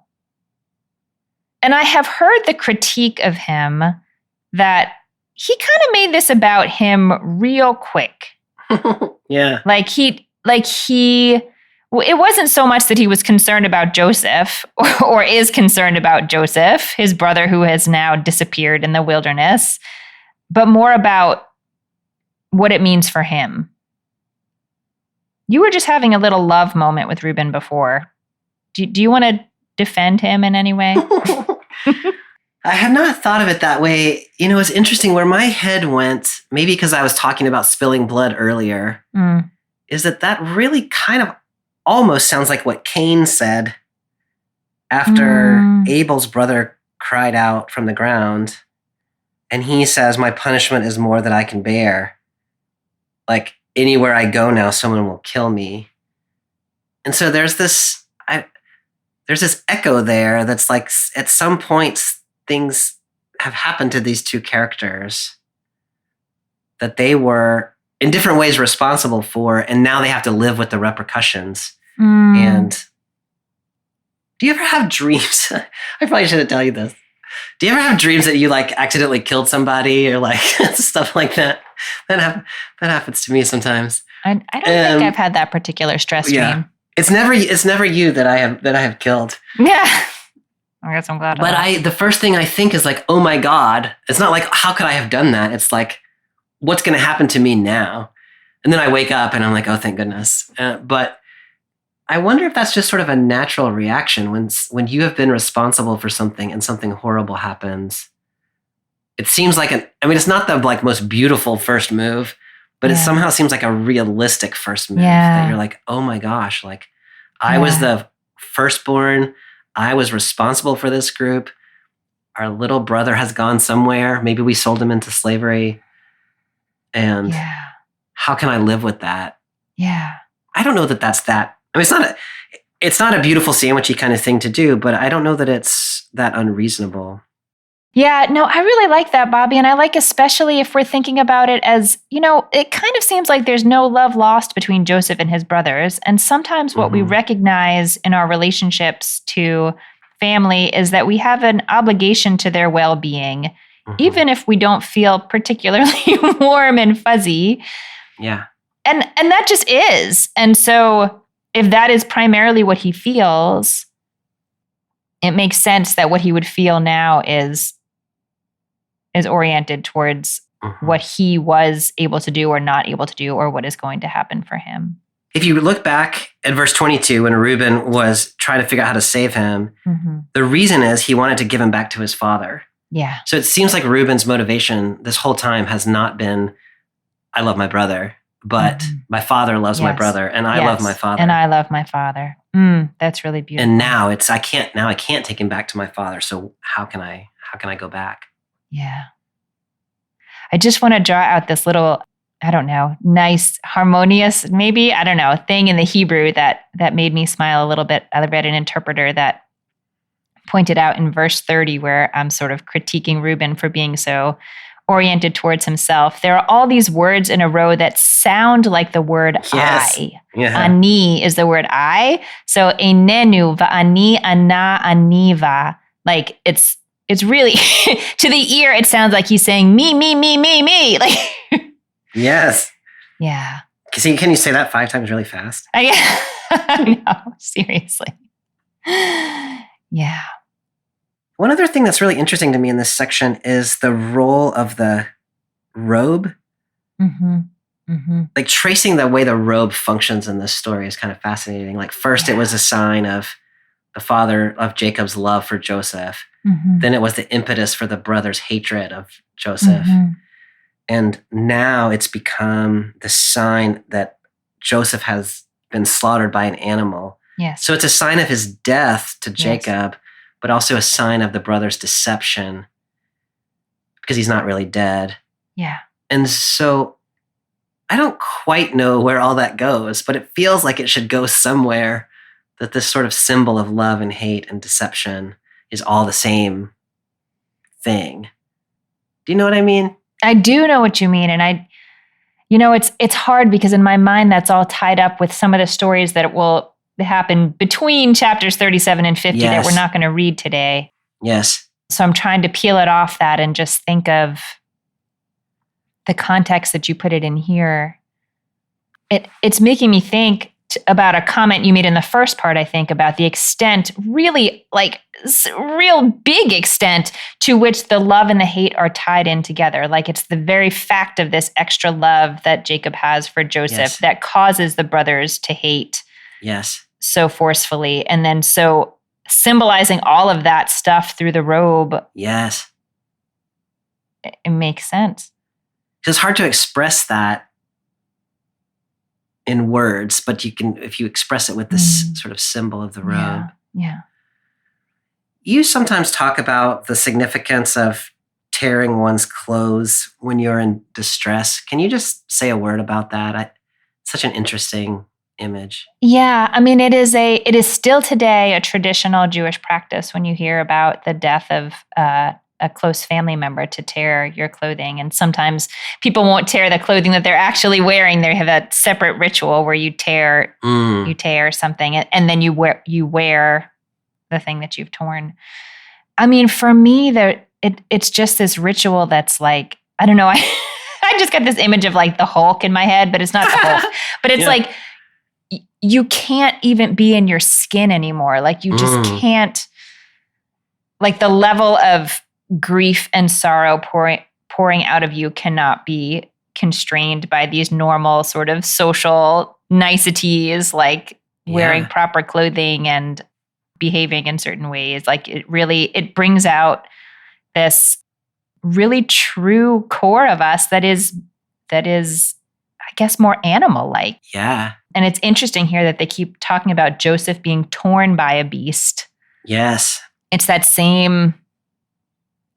And I have heard the critique of him that he kind of made this about him real quick. Yeah. It wasn't so much that he was concerned about Joseph or is concerned about Joseph, his brother who has now disappeared in the wilderness, but more about what it means for him. You were just having a little love moment with Reuben before. Do you want to defend him in any way? I had not thought of it that way. It's interesting where my head went, maybe because I was talking about spilling blood earlier, is that really kind of almost sounds like what Cain said after Abel's brother cried out from the ground. And he says, my punishment is more than I can bear. Like, anywhere I go now, someone will kill me. And so there's this echo there that's like, at some points, things have happened to these two characters that they were in different ways responsible for, and now they have to live with the repercussions. And do you ever have dreams? I probably shouldn't tell you this. Do you ever have dreams that you like accidentally killed somebody or like stuff like that? That happens to me sometimes. I don't think I've had that particular stress dream. It's never you that I have killed. Yeah. I guess I'm glad. But the first thing I think is like, oh my God. It's not like, how could I have done that? It's like, what's going to happen to me now? And then I wake up and I'm like, oh, thank goodness. But I wonder if that's just sort of a natural reaction when you have been responsible for something and something horrible happens. It seems like it's not the like most beautiful first move, but it somehow seems like a realistic first move that you're like, oh my gosh, like I was the firstborn. I was responsible for this group. Our little brother has gone somewhere. Maybe we sold him into slavery. And how can I live with that? Yeah. I don't know that that's that. I mean, it's not a beautiful sandwichy kind of thing to do, but I don't know that it's that unreasonable. Yeah, no, I really like that, Bobby. And I like especially if we're thinking about it as, it kind of seems like there's no love lost between Joseph and his brothers. And sometimes what we recognize in our relationships to family is that we have an obligation to their well-being, even if we don't feel particularly warm and fuzzy. Yeah. And that just is. And so if that is primarily what he feels, it makes sense that what he would feel now is oriented towards what he was able to do or not able to do, or what is going to happen for him. If you look back at verse 22, when Reuben was trying to figure out how to save him, the reason is he wanted to give him back to his father. Yeah. So it seems like Reuben's motivation this whole time has not been, I love my brother, but my father loves my brother, and I love my father. And I love my father. That's really beautiful. And now I can't take him back to my father. So how can I go back? Yeah. I just want to draw out this little, I don't know, nice, harmonious, maybe, I don't know, thing in the Hebrew that made me smile a little bit. I read an interpreter that pointed out in verse 30, where I'm sort of critiquing Reuben for being so oriented towards himself. There are all these words in a row that sound like the word I. Yeah. Ani is the word I. So enenu, va'ani, ana, aniva. Like it's really, to the ear, it sounds like he's saying me. Like, yes. Yeah. Can you say that 5 times really fast? I know, seriously. Yeah. One other thing that's really interesting to me in this section is the role of the robe. Like tracing the way the robe functions in this story is kind of fascinating. Like first it was a sign of the father of Jacob's love for Joseph. Then it was the impetus for the brothers' hatred of Joseph. And now it's become the sign that Joseph has been slaughtered by an animal. Yes. So it's a sign of his death to Jacob, but also a sign of the brothers' deception because he's not really dead. Yeah. And so I don't quite know where all that goes, but it feels like it should go somewhere, that this sort of symbol of love and hate and deception is all the same thing. Do you know what I mean? I do know what you mean. And it's hard because in my mind, that's all tied up with some of the stories that will happen between chapters 37 and 50 that we're not going to read today. Yes. So I'm trying to peel it off that and just think of the context that you put it in here. It's making me think about a comment you made in the first part, I think, about the extent, really like real big extent to which the love and the hate are tied in together. Like it's the very fact of this extra love that Jacob has for Joseph that causes the brothers to hate so forcefully. And then so symbolizing all of that stuff through the robe. Yes. It makes sense. It's hard to express that in words, but you can, if you express it with this sort of symbol of the robe. Yeah. You sometimes talk about the significance of tearing one's clothes when you're in distress. Can you just say a word about that? It's such an interesting image. Yeah, I mean, it is still today a traditional Jewish practice when you hear about the death of a close family member to tear your clothing. And sometimes people won't tear the clothing that they're actually wearing. They have a separate ritual where you tear something and then you wear the thing that you've torn. I mean, for me, it's just this ritual that's like, I don't know, I just got this image of like the Hulk in my head, but it's not the Hulk. But it's like, you can't even be in your skin anymore. Like you just can't, like the level of grief and sorrow pouring out of you cannot be constrained by these normal sort of social niceties, like wearing proper clothing and behaving in certain ways. Like it brings out this really true core of us that is, I guess, more animal-like. Yeah. And it's interesting here that they keep talking about Joseph being torn by a beast. Yes. It's that same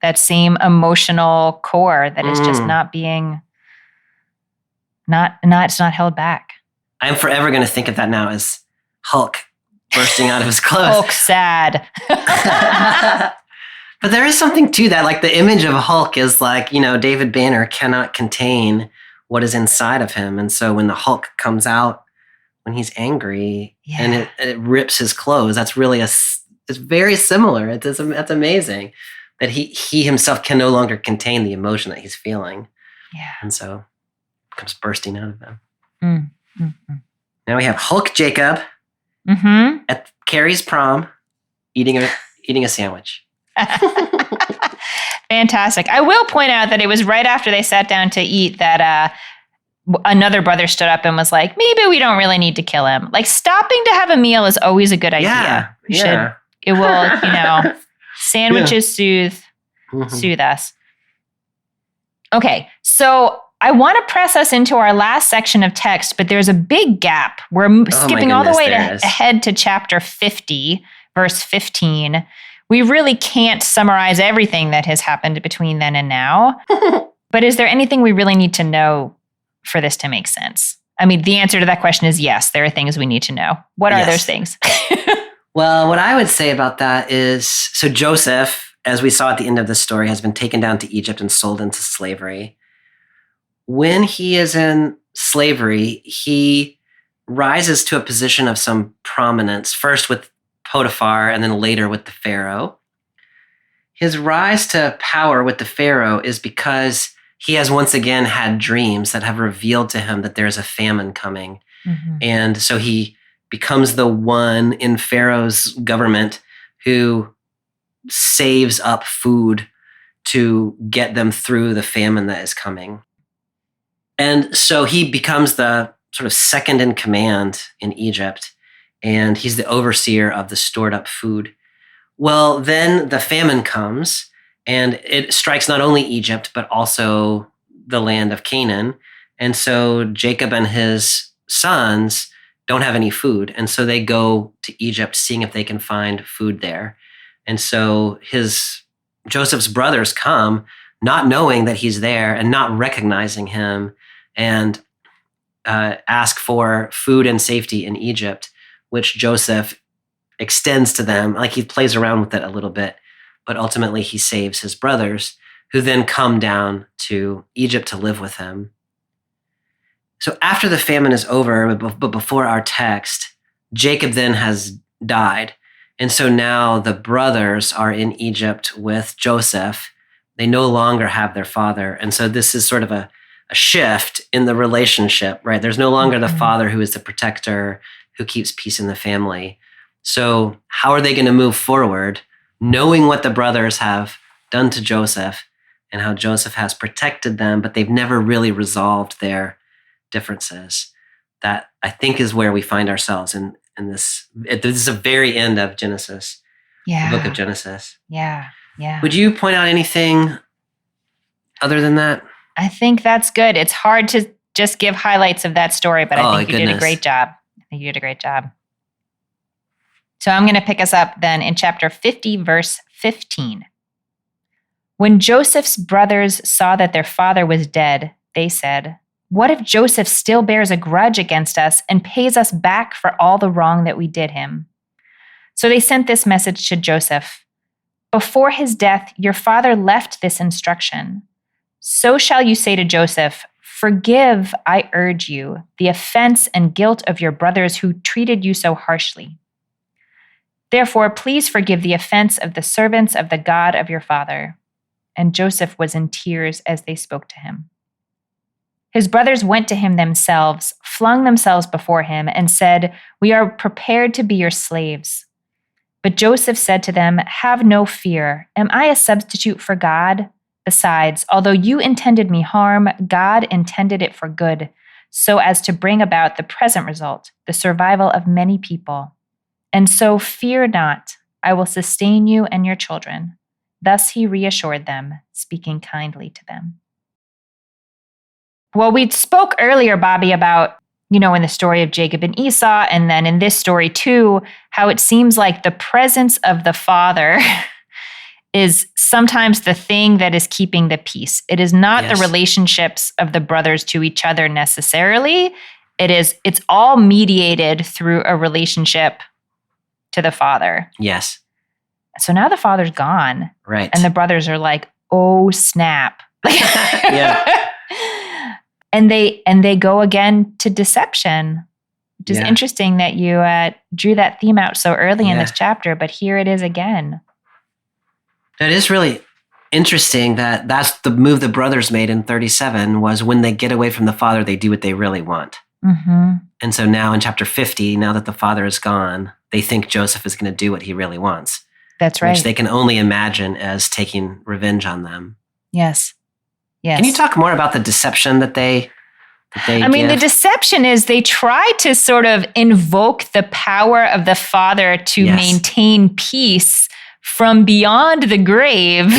emotional core that is just not being, it's not held back. I'm forever going to think of that now as Hulk bursting out of his clothes. Hulk sad. But there is something to that. Like the image of Hulk is like, David Banner cannot contain what is inside of him. And so when the Hulk comes out, when he's angry and it rips his clothes, that's really it's very similar. That's amazing that he himself can no longer contain the emotion that he's feeling. Yeah. And so it comes bursting out of him. Mm-hmm. Now we have Hulk Jacob at Carrie's prom eating a sandwich. Fantastic. I will point out that it was right after they sat down to eat that another brother stood up and was like, maybe we don't really need to kill him. Like stopping to have a meal is always a good idea. It will, sandwiches soothe us. Okay, so I want to press us into our last section of text, but there's a big gap. We're skipping all the way ahead to chapter 50, verse 15. We really can't summarize everything that has happened between then and now. But is there anything we really need to know for this to make sense? I mean, the answer to that question is yes, there are things we need to know. What are those things? Well, what I would say about that is, so Joseph, as we saw at the end of the story, has been taken down to Egypt and sold into slavery. When he is in slavery, he rises to a position of some prominence, first with Potiphar and then later with the Pharaoh. His rise to power with the Pharaoh is because he has once again had dreams that have revealed to him that there's a famine coming. And so he becomes the one in Pharaoh's government who saves up food to get them through the famine that is coming. And so he becomes the sort of second in command in Egypt, and he's the overseer of the stored up food. Well, then the famine comes, and it strikes not only Egypt, but also the land of Canaan. And so Jacob and his sons don't have any food. And so they go to Egypt, seeing if they can find food there. And so Joseph's brothers come, not knowing that he's there and not recognizing him, and ask for food and safety in Egypt, which Joseph extends to them. Like he plays around with it a little bit, but ultimately he saves his brothers, who then come down to Egypt to live with him. So after the famine is over, but before our text, Jacob then has died. And so now the brothers are in Egypt with Joseph. They no longer have their father. And so this is sort of a shift in the relationship, right? There's no longer the father who is the protector who keeps peace in the family. So how are they going to move forward, knowing what the brothers have done to Joseph and how Joseph has protected them, but they've never really resolved their differences? That, I think, is where we find ourselves in this. This is the very end of Genesis, the book of Genesis. Yeah. Would you point out anything other than that? I think that's good. It's hard to just give highlights of that story, but I think you did a great job. So I'm going to pick us up then in chapter 50, verse 15. When Joseph's brothers saw that their father was dead, they said, "What if Joseph still bears a grudge against us and pays us back for all the wrong that we did him?" So they sent this message to Joseph. "Before his death, your father left this instruction. So shall you say to Joseph, 'Forgive, I urge you, the offense and guilt of your brothers who treated you so harshly. Therefore, please forgive the offense of the servants of the God of your father.' And Joseph was in tears as they spoke to him. His brothers went to him themselves, flung themselves before him, and said, 'We are prepared to be your slaves.' But Joseph said to them, 'Have no fear. Am I a substitute for God? Besides, although you intended me harm, God intended it for good, so as to bring about the present result, the survival of many people. And so fear not, I will sustain you and your children.' Thus he reassured them, speaking kindly to them." Well, we spoke earlier, Bobby, about, in the story of Jacob and Esau, and then in this story too, how it seems like the presence of the father is sometimes the thing that is keeping the peace. It is not the relationships of the brothers to each other necessarily. It's all mediated through a relationship to the father. Yes. So now the father's gone. Right. And the brothers are like, "Oh, snap." Yeah. And they go again to deception, which is interesting that you drew that theme out so early in this chapter, but here it is again. It is really interesting that that's the move the brothers made in 37 was when they get away from the father, they do what they really want. Mm-hmm. And so now in chapter 50, now that the father is gone, they think Joseph is going to do what he really wants. That's right. Which they can only imagine as taking revenge on them. Yes. Can you talk more about the deception that they the deception is they try to sort of invoke the power of the father to maintain peace from beyond the grave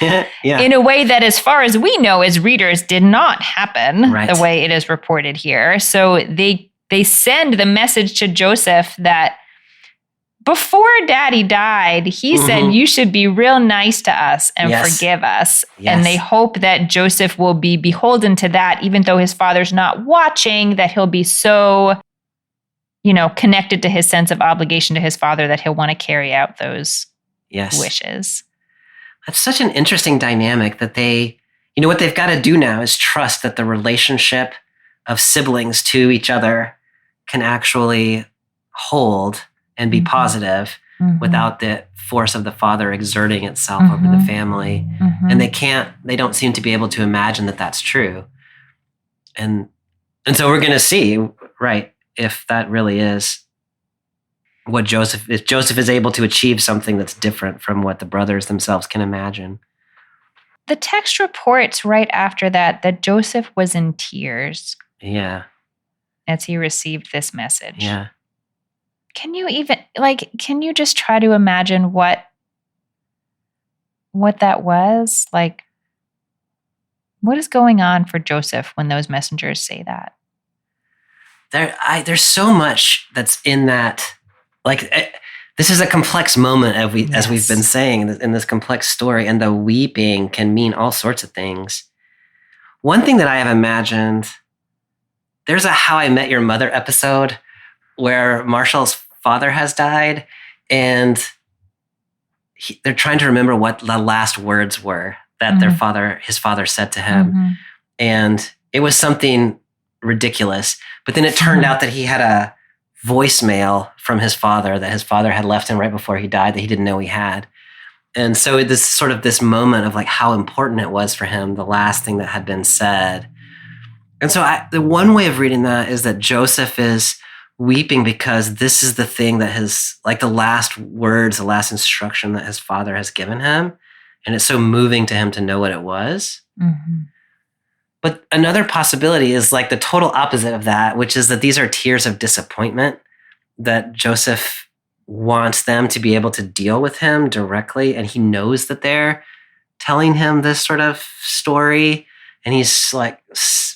in a way that, as far as we know as readers, did not happen the way it is reported here. So they send the message to Joseph that before Daddy died, he said, "You should be real nice to us and forgive us." Yes. And they hope that Joseph will be beholden to that, even though his father's not watching, that he'll be so, connected to his sense of obligation to his father that he'll want to carry out those wishes. That's such an interesting dynamic that what they've got to do now is trust that the relationship of siblings to each other can actually hold and be positive without the force of the father exerting itself over the family. And they don't seem to be able to imagine that that's true. And so we're going to see, if that really is what Joseph is able to achieve something that's different from what the brothers themselves can imagine. The text reports right after that Joseph was in tears. Yeah. As he received this message. Yeah. Can you just try to imagine what that was? Like, what is going on for Joseph when those messengers say that? There's so much that's in that. This is a complex moment, as we've been saying, in this complex story, and the weeping can mean all sorts of things. One thing that I have imagined, there's a How I Met Your Mother episode where Marshall's father has died, and they're trying to remember what the last words were that his father said to him. And it was something ridiculous. But then it turned out that he had a voicemail from his father that his father had left him right before he died that he didn't know he had. And so this moment of how important it was for him, the last thing that had been said. And so the one way of reading that is that Joseph is weeping because this is the thing that his, like the last words, the last instruction that his father has given him. And it's so moving to him to know what it was. Mm-hmm. But another possibility is like the total opposite of that, which is that these are tears of disappointment, that Joseph wants them to be able to deal with him directly. And he knows that they're telling him this sort of story. And he's like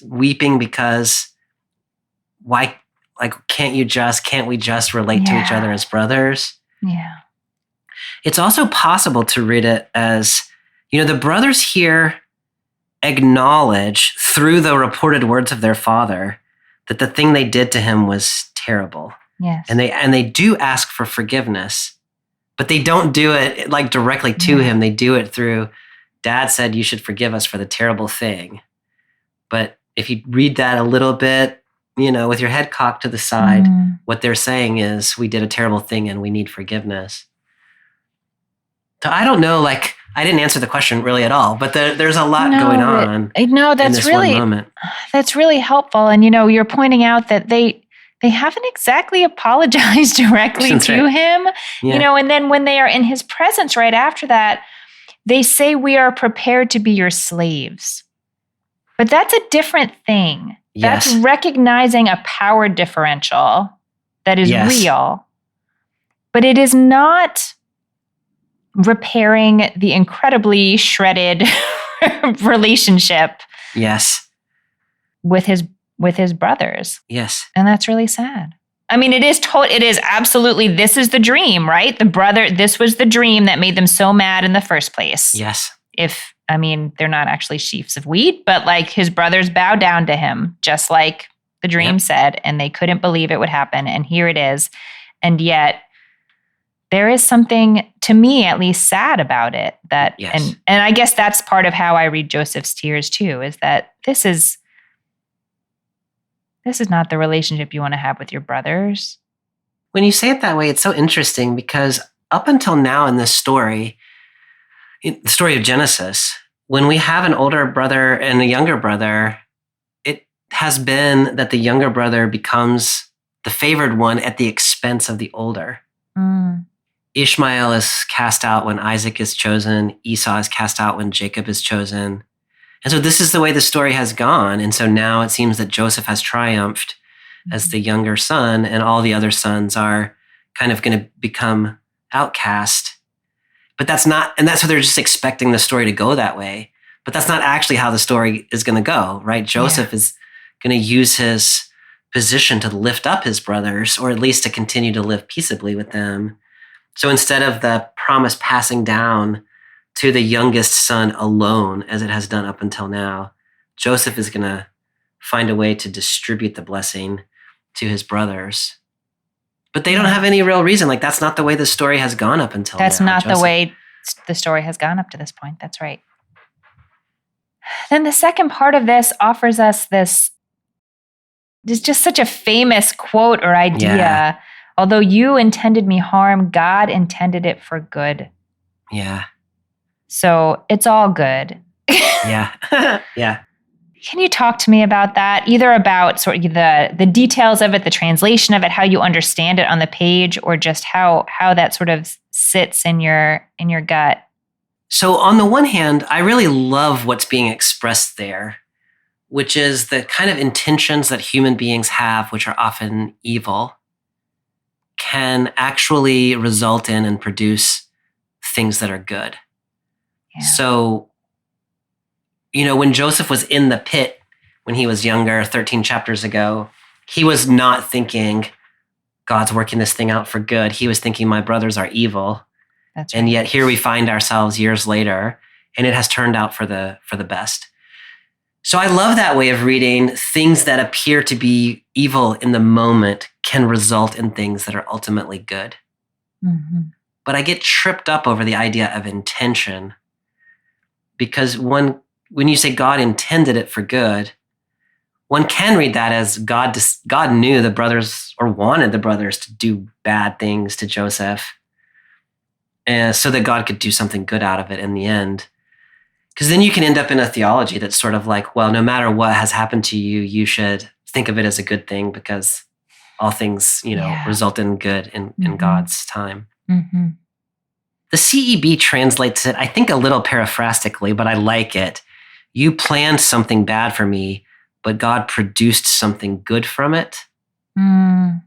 weeping because why, like, can't we just relate to each other as brothers? Yeah. It's also possible to read it as, the brothers here acknowledge through the reported words of their father that the thing they did to him was terrible. Yes. And they do ask for forgiveness, but they don't do it like directly to him. They do it through, Dad said you should forgive us for the terrible thing. But if you read that a little bit, with your head cocked to the side, what they're saying is we did a terrible thing and we need forgiveness. So I don't know, like, I didn't answer the question really at all, but there's a lot going on. No, that's in this really, one moment. That's really helpful. And, you're pointing out that they haven't exactly apologized directly to him, and then when they are in his presence right after that, they say, we are prepared to be your slaves. But that's a different thing. Yes. That's recognizing a power differential that is real. But it is not repairing the incredibly shredded relationship with his brothers. Yes. And that's really sad. I mean, it is absolutely, this is the dream, right? This was the dream that made them so mad in the first place. Yes. They're not actually sheaves of wheat, but like his brothers bow down to him, just like the dream said, and they couldn't believe it would happen. And here it is. And yet there is something, to me at least, sad about it. And I guess that's part of how I read Joseph's tears too, is that this is not the relationship you want to have with your brothers. When you say it that way, it's so interesting because up until now in this story, in the story of Genesis, when we have an older brother and a younger brother, it has been that the younger brother becomes the favored one at the expense of the older. Ishmael is cast out when Isaac is chosen. Esau is cast out when Jacob is chosen. And so this is the way the story has gone. And so now it seems that Joseph has triumphed as the younger son, and all the other sons are kind of going to become outcast. But that's not, and that's what they're just expecting the story to go that way. But that's not actually how the story is going to go, right? Joseph is going to use his position to lift up his brothers, or at least to continue to live peaceably with them. So instead of the promise passing down to the youngest son alone, as it has done up until now, Joseph is going to find a way to distribute the blessing to his brothers. But they don't have any real reason. Like, that's not the way the story has gone up until now. That's not the way the story has gone up to this point. That's right. Then the second part of this offers us this is just such a famous quote or idea. Yeah. Although you intended me harm, God intended it for good. Yeah. So it's all good. Yeah. Yeah. Can you talk to me about that? Either about sort of the details of it, the translation of it, how you understand it on the page, or just how that sort of sits in your gut. So on the one hand, I really love what's being expressed there, which is the kind of intentions that human beings have, which are often evil, can actually result in and produce things that are good. Yeah. So, when Joseph was in the pit when he was younger, 13 chapters ago, he was not thinking, God's working this thing out for good. He was thinking, my brothers are evil. That's right. And yet here we find ourselves years later, and it has turned out for the best. So I love that way of reading. Things that appear to be evil in the moment can result in things that are ultimately good. Mm-hmm. But I get tripped up over the idea of intention, because when you say God intended it for good, one can read that as God knew the brothers, or wanted the brothers, to do bad things to Joseph, so that God could do something good out of it in the end. Because then you can end up in a theology that's sort of like, well, no matter what has happened to you, you should think of it as a good thing because all things, result in good in God's time. Mm-hmm. The CEB translates it, I think, a little paraphrastically, but I like it. You planned something bad for me, but God produced something good from it. Mm-hmm.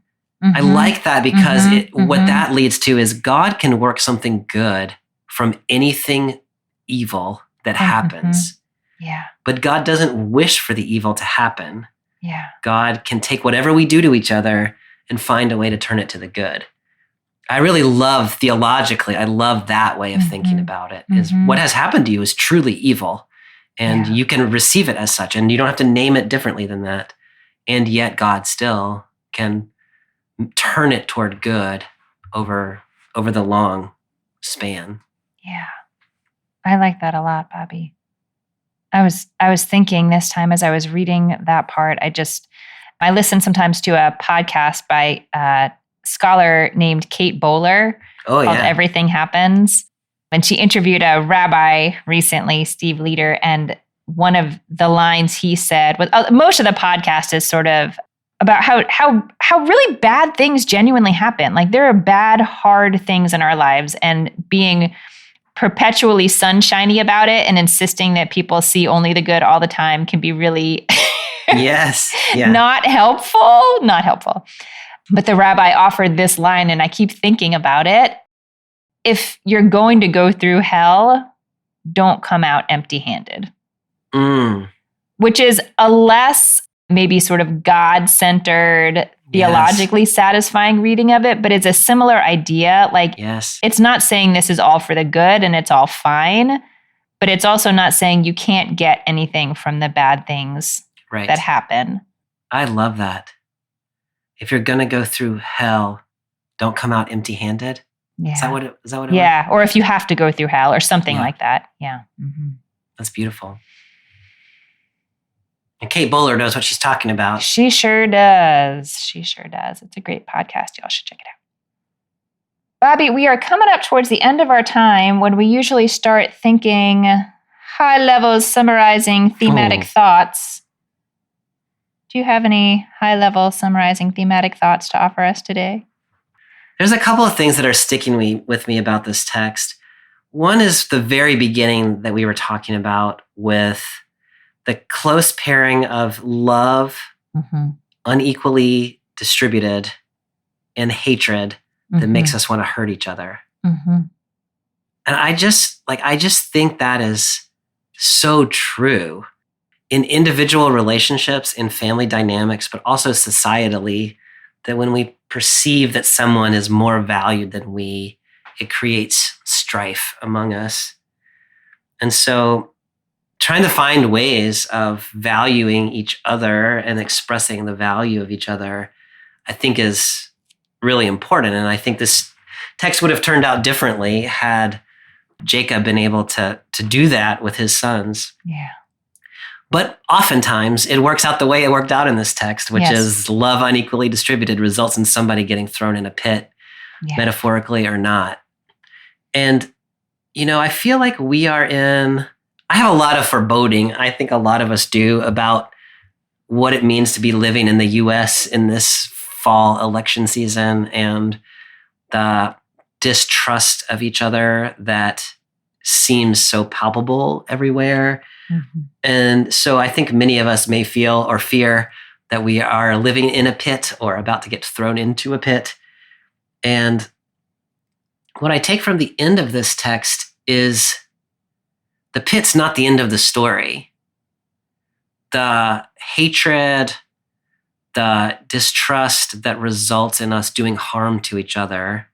I like that because what that leads to is God can work something good from anything evil that happens. Yeah. But God doesn't wish for the evil to happen. Yeah. God can take whatever we do to each other and find a way to turn it to the good. I really love theologically, I love that way of thinking about it, is what has happened to you is truly evil. And you can receive it as such, and you don't have to name it differently than that. And yet God still can turn it toward good over the long span. Yeah. I like that a lot, Bobby. I was thinking this time as I was reading that part, I listen sometimes to a podcast by a scholar named Kate Bowler called Everything Happens. And she interviewed a rabbi recently, Steve Leader, and one of the lines he said, most of the podcast is sort of about how really bad things genuinely happen. Like there are bad, hard things in our lives, and being perpetually sunshiny about it and insisting that people see only the good all the time can be really not helpful. But the rabbi offered this line, and I keep thinking about it. If you're going to go through hell, don't come out empty-handed. Which is a less maybe sort of God-centered, theologically satisfying reading of it, but it's a similar idea. Like, it's not saying this is all for the good and it's all fine, but it's also not saying you can't get anything from the bad things that happen. I love that. If you're going to go through hell, don't come out empty-handed. Yeah. Is that what it was? Yeah, or if you have to go through hell or something like that. Yeah. Mm-hmm. That's beautiful. And Kate Bowler knows what she's talking about. She sure does. It's a great podcast. Y'all should check it out. Bobby, we are coming up towards the end of our time when we usually start thinking high-level summarizing thematic thoughts. Do you have any high-level summarizing thematic thoughts to offer us today? There's a couple of things that are sticking with me about this text. One is the very beginning that we were talking about with the close pairing of love, unequally distributed, and hatred that makes us want to hurt each other. And I just think that is so true in individual relationships, in family dynamics, but also societally, that when we perceive that someone is more valued than we, it creates strife among us. And so trying to find ways of valuing each other and expressing the value of each other, I think is really important. And I think this text would have turned out differently had Jacob been able to do that with his sons. Yeah. But oftentimes it works out the way it worked out in this text, which is love unequally distributed results in somebody getting thrown in a pit, metaphorically or not. And, I feel like I have a lot of foreboding, I think a lot of us do, about what it means to be living in the U.S. in this fall election season and the distrust of each other that seems so palpable everywhere. And so I think many of us may feel or fear that we are living in a pit or about to get thrown into a pit. And what I take from the end of this text is the pit's not the end of the story. The hatred, the distrust that results in us doing harm to each other,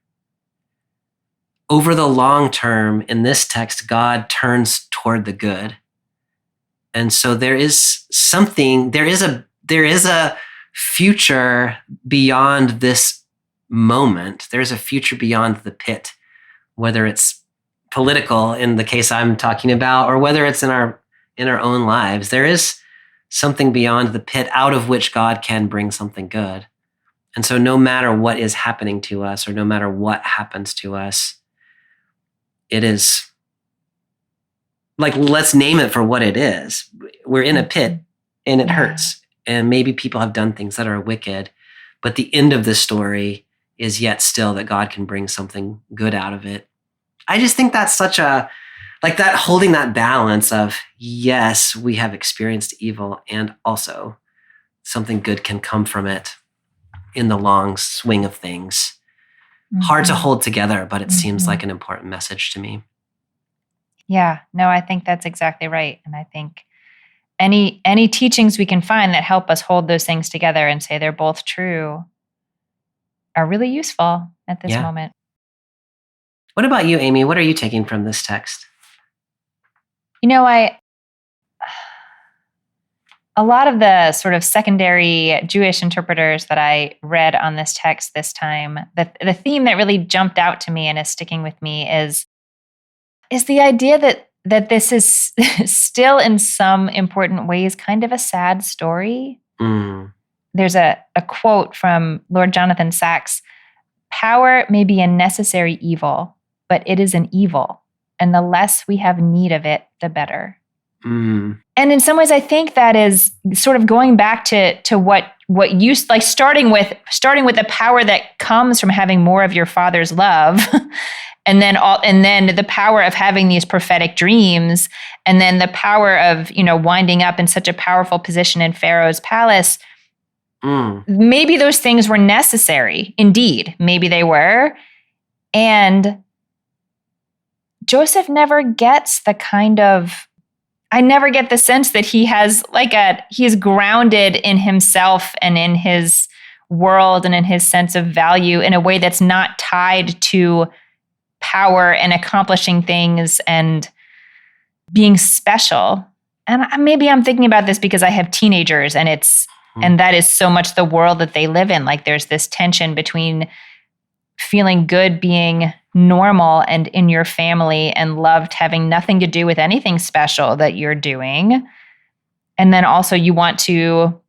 over the long term, in this text, God turns toward the good. And so there is a future beyond this moment. There's a future beyond the pit, whether it's political in the case I'm talking about, or whether it's in our own lives. There is something beyond the pit out of which God can bring something good. And so no matter what is happening to us, or no matter what happens to us, it is like, let's name it for what it is. We're in a pit and it hurts. And maybe people have done things that are wicked, but the end of this story is yet still that God can bring something good out of it. I just think that's such a, like that, holding that balance of, yes, we have experienced evil and also something good can come from it in the long swing of things. Hard to hold together, but it seems like an important message to me. Yeah, no, I think that's exactly right. And I think any teachings we can find that help us hold those things together and say they're both true are really useful at this moment. What about you, Amy? What are you taking from this text? You know, a lot of the sort of secondary Jewish interpreters that I read on this text this time, the theme that really jumped out to me and is sticking with me is the idea that this is still in some important ways kind of a sad story. There's a quote from Lord Jonathan Sacks: "Power may be a necessary evil, but it is an evil, and the less we have need of it, the better." And in some ways, I think that is sort of going back to what you like, starting with the power that comes from having more of your Father's love, and then the power of having these prophetic dreams, and then the power of winding up in such a powerful position in Pharaoh's palace. Maybe those things were necessary, indeed. Maybe they were, and Joseph never gets the kind of. I never get the sense that he is grounded in himself and in his world and in his sense of value in a way that's not tied to power and accomplishing things and being special. And maybe I'm thinking about this because I have teenagers, and and that is so much the world that they live in. Like, there's this tension between feeling good being normal and in your family and loved having nothing to do with anything special that you're doing. And then also you want to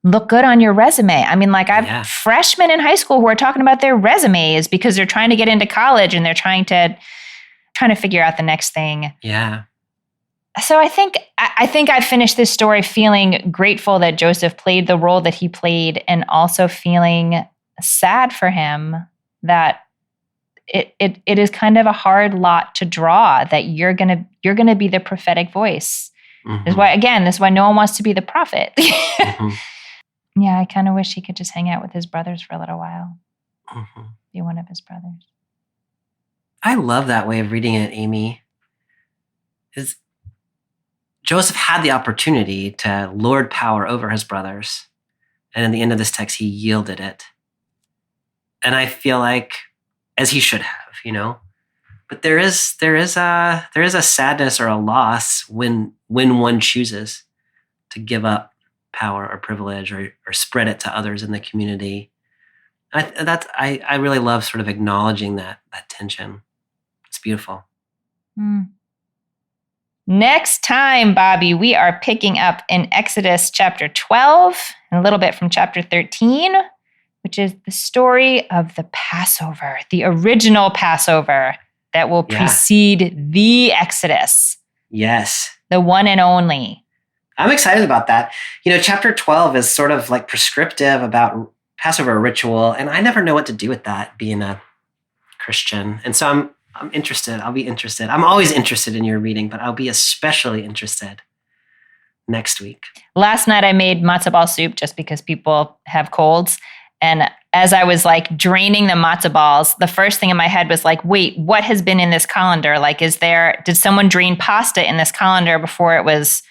look good on your resume. I mean, like, I have freshmen in high school who are talking about their resumes because they're trying to get into college and they're trying to figure out the next thing. Yeah. So I think I finished this story feeling grateful that Joseph played the role that he played, and also feeling sad for him that it is kind of a hard lot to draw, that you're gonna be the prophetic voice. This is why no one wants to be the prophet. Yeah, I kind of wish he could just hang out with his brothers for a little while. Be one of his brothers. I love that way of reading it, Amy. Joseph had the opportunity to lord power over his brothers, and in the end of this text, he yielded it. And I feel like, as he should have, but there is a sadness or a loss when one chooses to give up power or privilege or spread it to others in the community. I really love sort of acknowledging that tension. It's beautiful. Next time, Bobby, we are picking up in Exodus chapter 12 and a little bit from chapter 13, which is the story of the Passover, the original Passover that will precede the Exodus. Yes. The one and only. I'm excited about that. Chapter 12 is sort of like prescriptive about Passover ritual, and I never know what to do with that, being a Christian. And so I'm interested. I'll be interested. I'm always interested in your reading, but I'll be especially interested next week. Last night I made matzo ball soup just because people have colds. And as I was like draining the matzo balls, the first thing in my head was like, wait, what has been in this colander? Like, did someone drain pasta in this colander before it was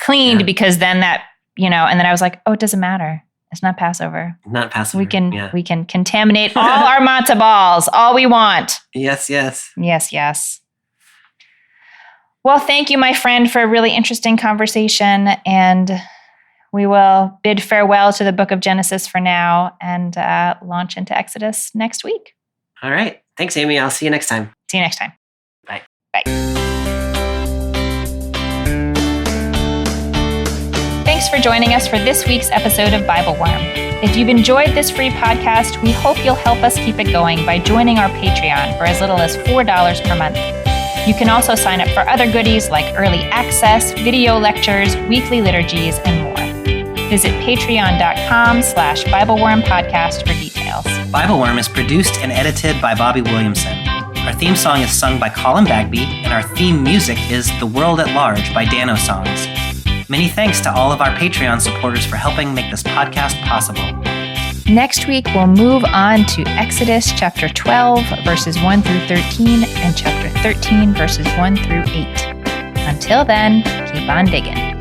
cleaned? Yeah. Because then and then I was like, oh, it doesn't matter. It's not Passover. Not Passover. We can contaminate all our matzo balls, all we want. Yes. Yes. Well, thank you, my friend, for a really interesting conversation. And we will bid farewell to the book of Genesis for now and launch into Exodus next week. All right. Thanks, Amy. I'll see you next time. See you next time. Bye. Bye. Thanks for joining us for this week's episode of Bible Worm. If you've enjoyed this free podcast, we hope you'll help us keep it going by joining our Patreon for as little as $4 per month. You can also sign up for other goodies like early access, video lectures, weekly liturgies, and more. Visit patreon.com/BibleWorm podcast for details. Bibleworm is produced and edited by Bobby Williamson. Our theme song is sung by Colin Bagby, and our theme music is The World at Large by Dano Songs. Many thanks to all of our Patreon supporters for helping make this podcast possible. Next week, we'll move on to Exodus chapter 12, verses 1 through 13, and chapter 13, verses 1 through 8. Until then, keep on digging.